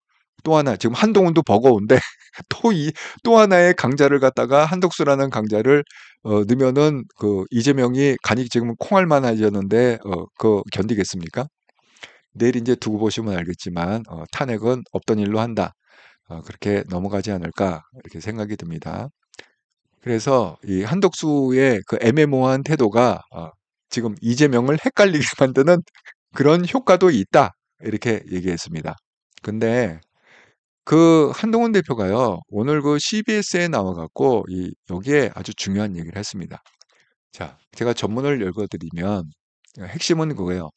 또 하나 지금 한동훈도 버거운데 또 하나의 강자를 갖다가 한덕수라는 강자를 넣으면은 그 이재명이 간이 지금 콩알만해졌는데 그 견디겠습니까? 내일 이제 두고 보시면 알겠지만 탄핵은 없던 일로 한다. 그렇게 넘어가지 않을까 이렇게 생각이 듭니다. 그래서 이 한덕수의 그 애매모호한 태도가 지금 이재명을 헷갈리게 만드는 그런 효과도 있다. 이렇게 얘기했습니다. 근데 그 한동훈 대표가요, 오늘 그 CBS에 나와갖고 여기에 아주 중요한 얘기를 했습니다. 자, 제가 전문을 읽어드리면 핵심은 그거예요.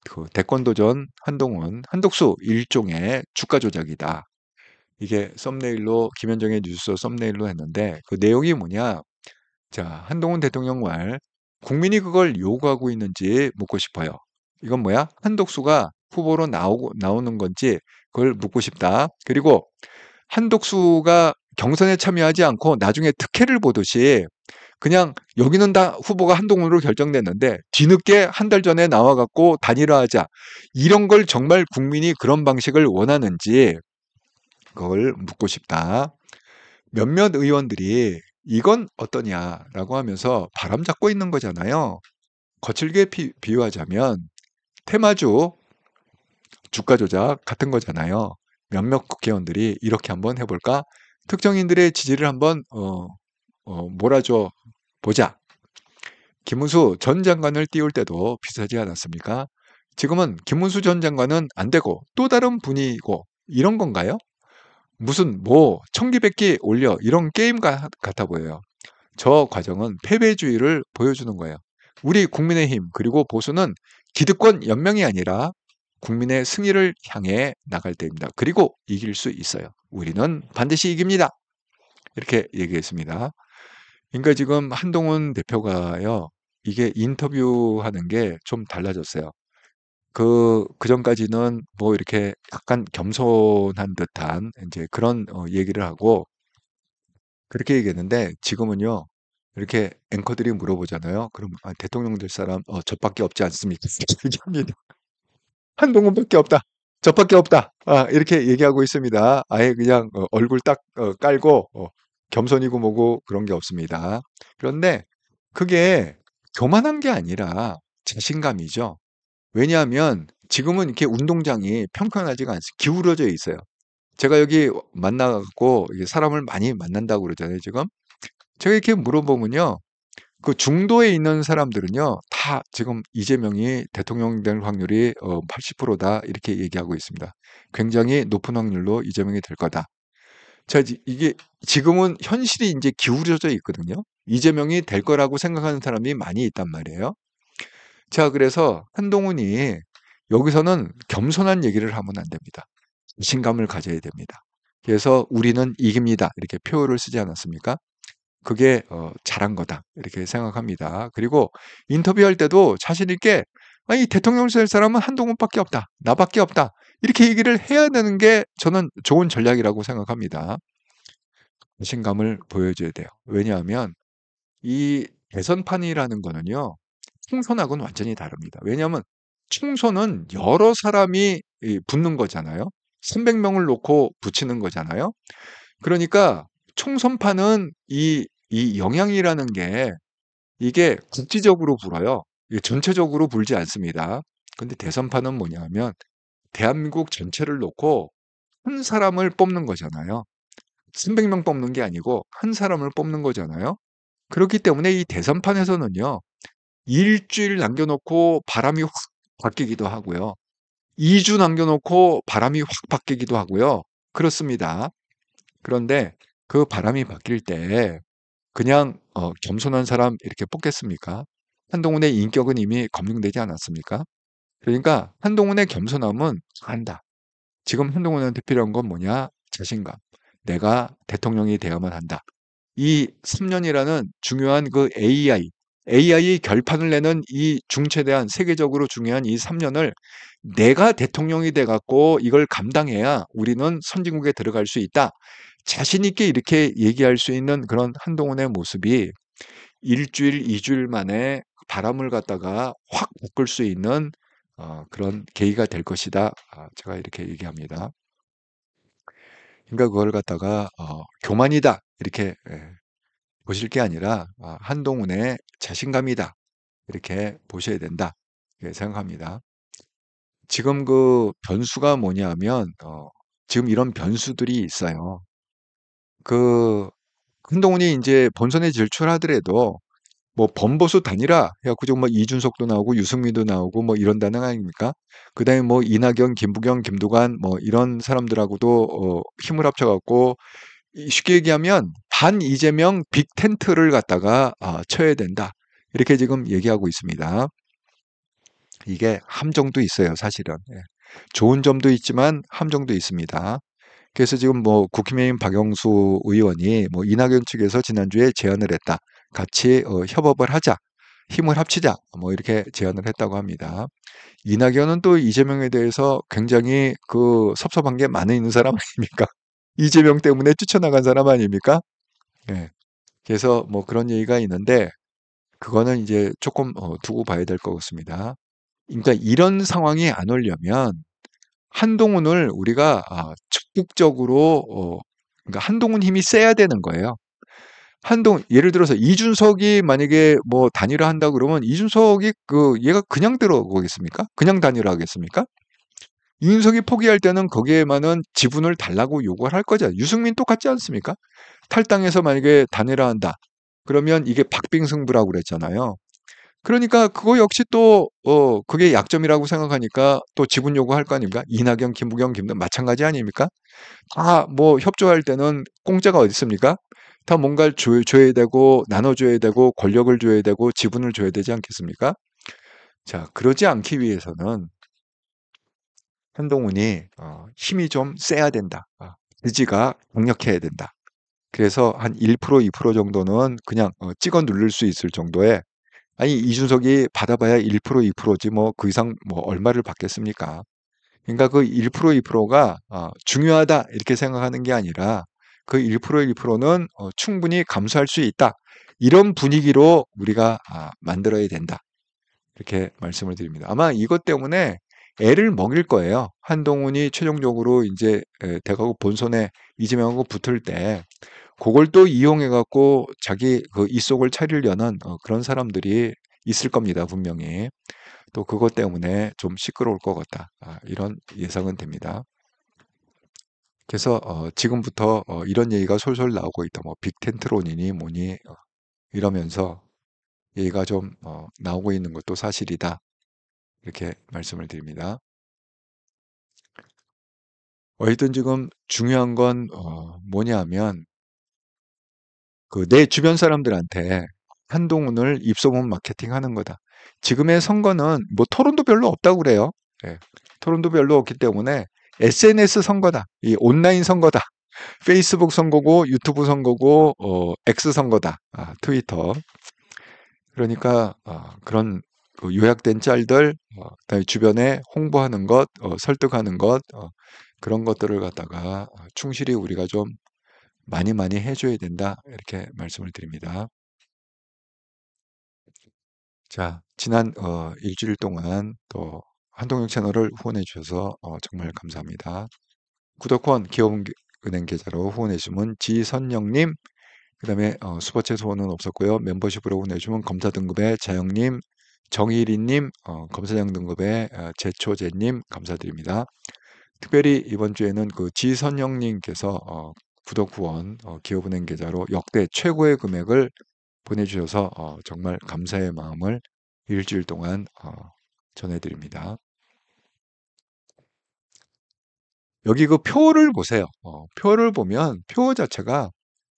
그 대권도전 한동훈, 한덕수 일종의 주가 조작이다. 이게 썸네일로 김현정의 뉴스 썸네일로 했는데 그 내용이 뭐냐? 자, 한동훈 대통령 말 국민이 그걸 요구하고 있는지 묻고 싶어요. 이건 뭐야? 한덕수가 후보로 나오는 건지 그걸 묻고 싶다. 그리고 한덕수가 경선에 참여하지 않고 나중에 특혜를 보듯이 그냥 여기는 다 후보가 한동훈으로 결정됐는데 뒤늦게 한 달 전에 나와갖고 단일화하자. 이런 걸 정말 국민이 그런 방식을 원하는지 그걸 묻고 싶다. 몇몇 의원들이 이건 어떠냐라고 하면서 바람 잡고 있는 거잖아요. 거칠게 비유하자면 테마주 주가 조작 같은 거잖아요. 몇몇 국회의원들이 이렇게 한번 해볼까? 특정인들의 지지를 한번 몰아줘 보자. 김문수 전 장관을 띄울 때도 비슷하지 않았습니까? 지금은 김문수 전 장관은 안 되고 또 다른 분이고 이런 건가요? 무슨 뭐 청기백기 올려 이런 게임 같아 보여요. 저 과정은 패배주의를 보여주는 거예요. 우리 국민의힘 그리고 보수는 기득권 연명이 아니라 국민의 승리를 향해 나갈 때입니다. 그리고 이길 수 있어요. 우리는 반드시 이깁니다. 이렇게 얘기했습니다. 그러니까 지금 한동훈 대표가요, 이게 인터뷰하는 게 좀 달라졌어요. 그전까지는 뭐 이렇게 약간 겸손한 듯한 이제 그런 얘기를 하고 그렇게 얘기했는데 지금은요, 이렇게 앵커들이 물어보잖아요. 그럼 대통령 될 사람 저밖에 없지 않습니까? 이렇게 얘기합니다. 한동훈밖에 없다. 저밖에 없다. 이렇게 얘기하고 있습니다. 아예 그냥 얼굴 딱 깔고 겸손이고 뭐고 그런 게 없습니다. 그런데 그게 교만한 게 아니라 자신감이죠. 왜냐하면 지금은 이렇게 운동장이 평평하지가 않습니다. 기울어져 있어요. 제가 여기 만나고 사람을 많이 만난다고 그러잖아요, 지금. 제가 이렇게 물어보면요. 그 중도에 있는 사람들은요, 다 지금 이재명이 대통령 될 확률이 80%다 이렇게 얘기하고 있습니다. 굉장히 높은 확률로 이재명이 될 거다. 자, 이게 지금은 현실이 이제 기울어져 있거든요. 이재명이 될 거라고 생각하는 사람이 많이 있단 말이에요. 자, 그래서 한동훈이 여기서는 겸손한 얘기를 하면 안 됩니다. 자신감을 가져야 됩니다. 그래서 우리는 이깁니다. 이렇게 표어를 쓰지 않았습니까? 그게 잘한 거다. 이렇게 생각합니다. 그리고 인터뷰할 때도 자신 있게 아니 대통령 될 사람은 한동훈밖에 없다. 나밖에 없다. 이렇게 얘기를 해야 되는 게 저는 좋은 전략이라고 생각합니다. 자신감을 보여줘야 돼요. 왜냐하면 이 대선판이라는 거는요. 총선하고는 완전히 다릅니다. 왜냐하면 총선은 여러 사람이 붙는 거잖아요. 300명을 놓고 붙이는 거잖아요. 그러니까 총선판은 이 영향이라는 게 이게 국지적으로 불어요. 이게 전체적으로 불지 않습니다. 근데 대선판은 뭐냐면 대한민국 전체를 놓고 한 사람을 뽑는 거잖아요. 300명 뽑는 게 아니고 한 사람을 뽑는 거잖아요. 그렇기 때문에 이 대선판에서는요. 일주일 남겨놓고 바람이 확 바뀌기도 하고요. 2주 남겨놓고 바람이 확 바뀌기도 하고요. 그렇습니다. 그런데 그 바람이 바뀔 때 그냥 겸손한 사람 이렇게 뽑겠습니까? 한동훈의 인격은 이미 검증되지 않았습니까? 그러니까 한동훈의 겸손함은 한다. 지금 한동훈한테 필요한 건 뭐냐? 자신감. 내가 대통령이 되어야만 한다. 이 3년이라는 중요한 그 AI 결판을 내는 이 중체대한 세계적으로 중요한 이 3년을 내가 대통령이 돼 갖고 이걸 감당해야 우리는 선진국에 들어갈 수 있다. 자신 있게 이렇게 얘기할 수 있는 그런 한동훈의 모습이 일주일, 2주일 만에 바람을 갖다가 확 바꿀 수 있는 그런 계기가 될 것이다. 제가 이렇게 얘기합니다. 그러니까 그걸 갖다가 교만이다 이렇게 보실 게 아니라 한동훈의 자신감이다 이렇게 보셔야 된다 이렇게 생각합니다. 지금 그 변수가 뭐냐면 지금 이런 변수들이 있어요. 그 한동훈이 이제 본선에 진출하더라도 뭐 범보수 단일화 해갖고 지금 뭐 이준석도 나오고 유승민도 나오고 뭐 이런다는 거 아닙니까? 그다음에 뭐 이낙연, 김부겸, 김두관 뭐 이런 사람들하고도 힘을 합쳐갖고 쉽게 얘기하면 반 이재명 빅 텐트를 갖다가 쳐야 된다. 이렇게 지금 얘기하고 있습니다. 이게 함정도 있어요, 사실은. 예. 좋은 점도 있지만 함정도 있습니다. 그래서 지금 뭐 국힘의힘 박영수 의원이 뭐 이낙연 측에서 지난주에 제안을 했다. 같이 협업을 하자. 힘을 합치자. 뭐 이렇게 제안을 했다고 합니다. 이낙연은 또 이재명에 대해서 굉장히 그 섭섭한 게 많이 있는 사람 아닙니까? 이재명 때문에 뛰쳐나간 사람 아닙니까? 예. 그래서 뭐 그런 얘기가 있는데 그거는 이제 조금 두고 봐야 될 것 같습니다. 그러니까 이런 상황이 안 오려면 한동훈을 우리가 적극적으로 그러니까 한동훈 힘이 세야 되는 거예요. 예를 들어서 이준석이 만약에 뭐 단일화한다 그러면 이준석이 얘가 그냥 들어오겠습니까? 그냥 단일화하겠습니까? 이준석이 포기할 때는 거기에만은 지분을 달라고 요구를 할 거죠. 유승민 똑같지 않습니까? 탈당해서 만약에 단일화한다. 그러면 이게 박빙승부라고 그랬잖아요. 그러니까 그거 역시 또 그게 약점이라고 생각하니까 또 지분 요구할 거 아닙니까? 이낙연, 김부겸, 김도 마찬가지 아닙니까? 다 뭐 협조할 때는 공짜가 어디 있습니까? 다 뭔가를 줘야 되고 나눠줘야 되고 권력을 줘야 되고 지분을 줘야 되지 않겠습니까? 자, 그러지 않기 위해서는 한동훈이 힘이 좀 세야 된다. 의지가 강력해야 된다. 그래서 한 1%, 2% 정도는 그냥 찍어 누를 수 있을 정도의, 아니 이준석이 받아봐야 1%, 2%지 뭐 그 이상 뭐 얼마를 받겠습니까? 그러니까 그 1%, 2%가 중요하다 이렇게 생각하는 게 아니라 그 1%, 2%는 충분히 감수할 수 있다. 이런 분위기로 우리가 만들어야 된다. 이렇게 말씀을 드립니다. 아마 이것 때문에 애를 먹일 거예요. 한동훈이 최종적으로 이제 대가고 본선에 이재명하고 붙을 때 그걸 또 이용해 갖고 자기 그 이속을 차리려는 그런 사람들이 있을 겁니다. 분명히. 또 그것 때문에 좀 시끄러울 것 같다. 이런 예상은 됩니다. 그래서 지금부터 이런 얘기가 솔솔 나오고 있다. 뭐 빅텐트론이니 뭐니 이러면서 얘기가 좀 나오고 있는 것도 사실이다. 이렇게 말씀을 드립니다. 어쨌든 지금 중요한 건 뭐냐면 그 내 주변 사람들한테 한동훈을 입소문 마케팅 하는 거다. 지금의 선거는 뭐 토론도 별로 없다고 그래요. 예, 토론도 별로 없기 때문에 SNS 선거다. 이 온라인 선거다. 페이스북 선거고 유튜브 선거고 X 선거다. 트위터. 그러니까 그런 그 요약된 짤들, 그다음에 주변에 홍보하는 것, 설득하는 것, 그런 것들을 갖다가 충실히 우리가 좀 많이 많이 해줘야 된다. 이렇게 말씀을 드립니다. 자, 지난 일주일 동안 또 한동영 채널을 후원해 주셔서 정말 감사합니다. 구독권 기업은행 계좌로 후원해 주시면 지선영님, 그다음에 슈퍼챗 후원은 없었고요. 멤버십으로 후원해 주면 검사 등급의 자영님, 정일이님, 검사장 등급의 제초제님 감사드립니다. 특별히 이번 주에는 그 지선영님께서 구독 후원 기업은행 계좌로 역대 최고의 금액을 보내주셔서 정말 감사의 마음을 일주일 동안 전해드립니다. 여기 그 표를 보세요. 표를 보면 표 자체가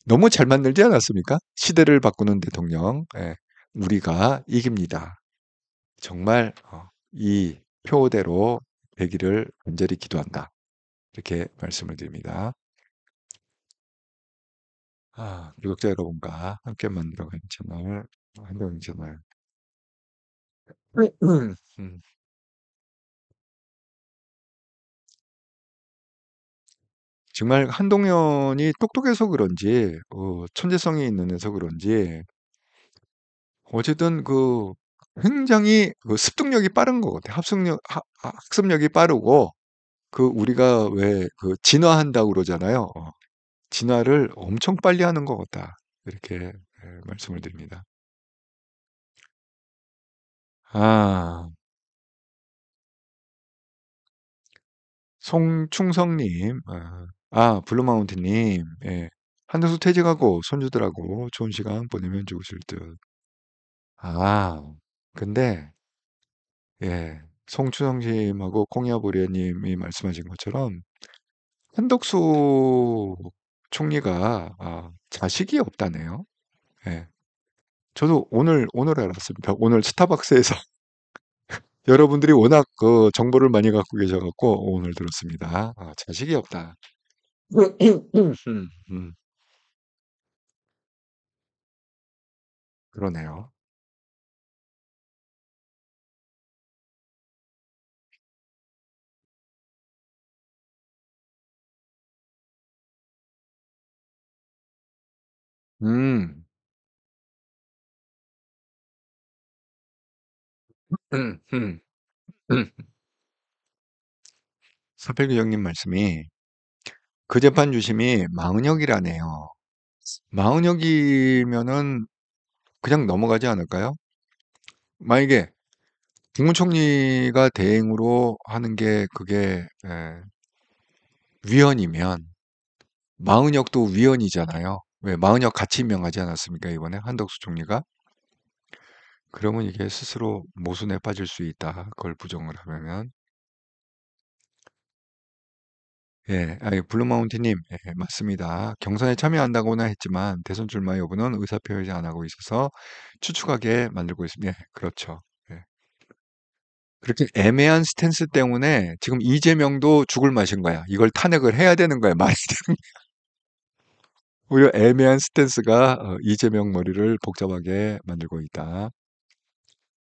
너무 잘 만들지 않았습니까? 시대를 바꾸는 대통령, 예, 우리가 이깁니다. 정말 이 표대로 되기를 간절히 기도한다. 이렇게 말씀을 드립니다. 구독자 여러분과 함께 만들어가는 채널, 한동영 채널. 음, 정말 한동연이 똑똑해서 그런지, 천재성이 있는 애서 그런지, 어쨌든 그 굉장히 그 습득력이 빠른 것 같아요. 학습력이 빠르고, 그 우리가 왜 그 진화한다고 그러잖아요. 진화를 엄청 빨리 하는 것 같다. 이렇게 말씀을 드립니다. 아, 송충성님, 블루마운틴님, 예. 한덕수 퇴직하고 손주들하고 좋은 시간 보내면 좋으실 듯. 근데, 예, 송충성님하고 콩야보리아님이 말씀하신 것처럼 한덕수 총리가 자식이 없다네요. 예. 저도 오늘 알았습니다. 오늘 스타벅스에서 여러분들이 워낙 그 정보를 많이 갖고 계셔갖고 오늘 들었습니다. 자식이 없다. 음, 그러네요. 음, 음, 음, 음. 서필규 형님 말씀이 그 재판 주심이 마흔역이라네요. 마흔역이면은 그냥 넘어가지 않을까요? 만약에 국무총리가 대행으로 하는 게 그게 위헌이면 마흔역도 위헌이잖아요. 왜 마흔역 같이 임명하지 않았습니까? 이번에 한덕수 총리가. 그러면 이게 스스로 모순에 빠질 수 있다. 그걸 부정을 하면. 예, 블루마운틴님, 예, 맞습니다. 경선에 참여한다고는 했지만 대선 출마 여부는 의사표시 안 하고 있어서 추측하게 만들고 있습니다. 예, 그렇죠. 예. 그렇게 애매한 스탠스 때문에 지금 이재명도 죽을 맛인 거야. 이걸 탄핵을 해야 되는 거야. 말이 되는 오히려 애매한 스탠스가 이재명 머리를 복잡하게 만들고 있다.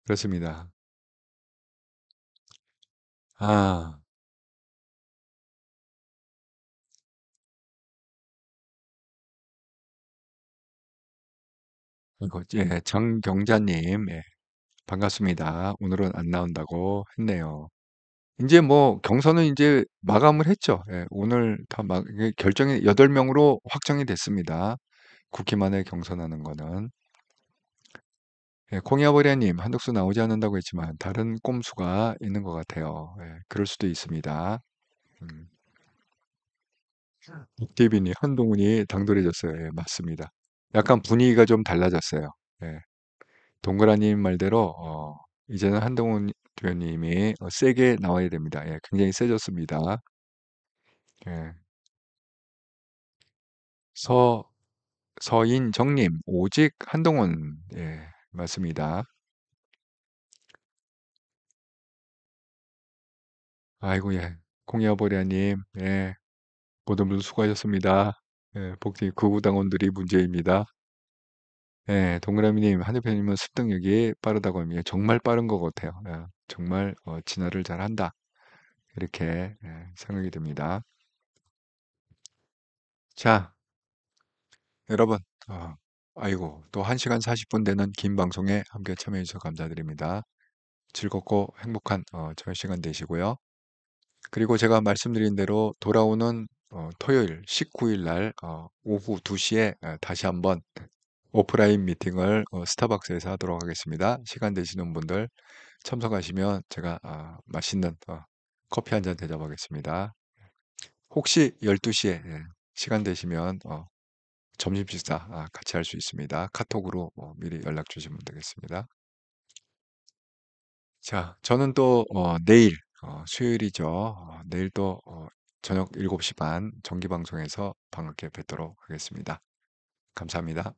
그렇습니다. 아, 이거, 예, 정경자님, 예, 반갑습니다. 오늘은 안 나온다고 했네요. 이제 뭐 경선은 이제 마감을 했죠. 예, 오늘 다 이게 결정이 8명으로 확정이 됐습니다. 국힘만에 경선하는 거는. 예, 콩야버리아님, 한독수 나오지 않는다고 했지만 다른 꼼수가 있는 것 같아요. 예, 그럴 수도 있습니다. 음. 박대빈이 한동훈이 당돌해졌어요. 예, 맞습니다. 약간 분위기가 좀 달라졌어요. 예, 동그라님 말대로 이제는 한동훈 대표님이 세게 나와야 됩니다. 예, 굉장히 세졌습니다. 예, 서 서인정님, 오직 한동훈. 예, 맞습니다. 아이고, 예. 콩야보리아님, 예, 모든 분 수고하셨습니다. 예, 복지 극우당원들이 문제입니다. 예, 동그라미님, 한 대표님은 습득력이 빠르다고 합니다. 정말 빠른 것 같아요. 예, 정말 진화를 잘한다. 이렇게 생각이 듭니다. 자, 여러분, 어, 아이고, 또 1시간 40분 되는 긴 방송에 함께 참여해 주셔서 감사드립니다. 즐겁고 행복한 저녁 시간 되시고요. 그리고 제가 말씀드린 대로 돌아오는 토요일 19일 날 오후 2시에 다시 한번 오프라인 미팅을 스타벅스에서 하도록 하겠습니다. 시간 되시는 분들 참석하시면 제가 맛있는 커피 한 잔 대접하겠습니다. 혹시 12시에 시간 되시면 점심 식사 같이 할 수 있습니다. 카톡으로 미리 연락 주시면 되겠습니다. 자, 저는 또 내일 수요일이죠. 내일 또 저녁 7시 반 정기 방송에서 반갑게 뵙도록 하겠습니다. 감사합니다.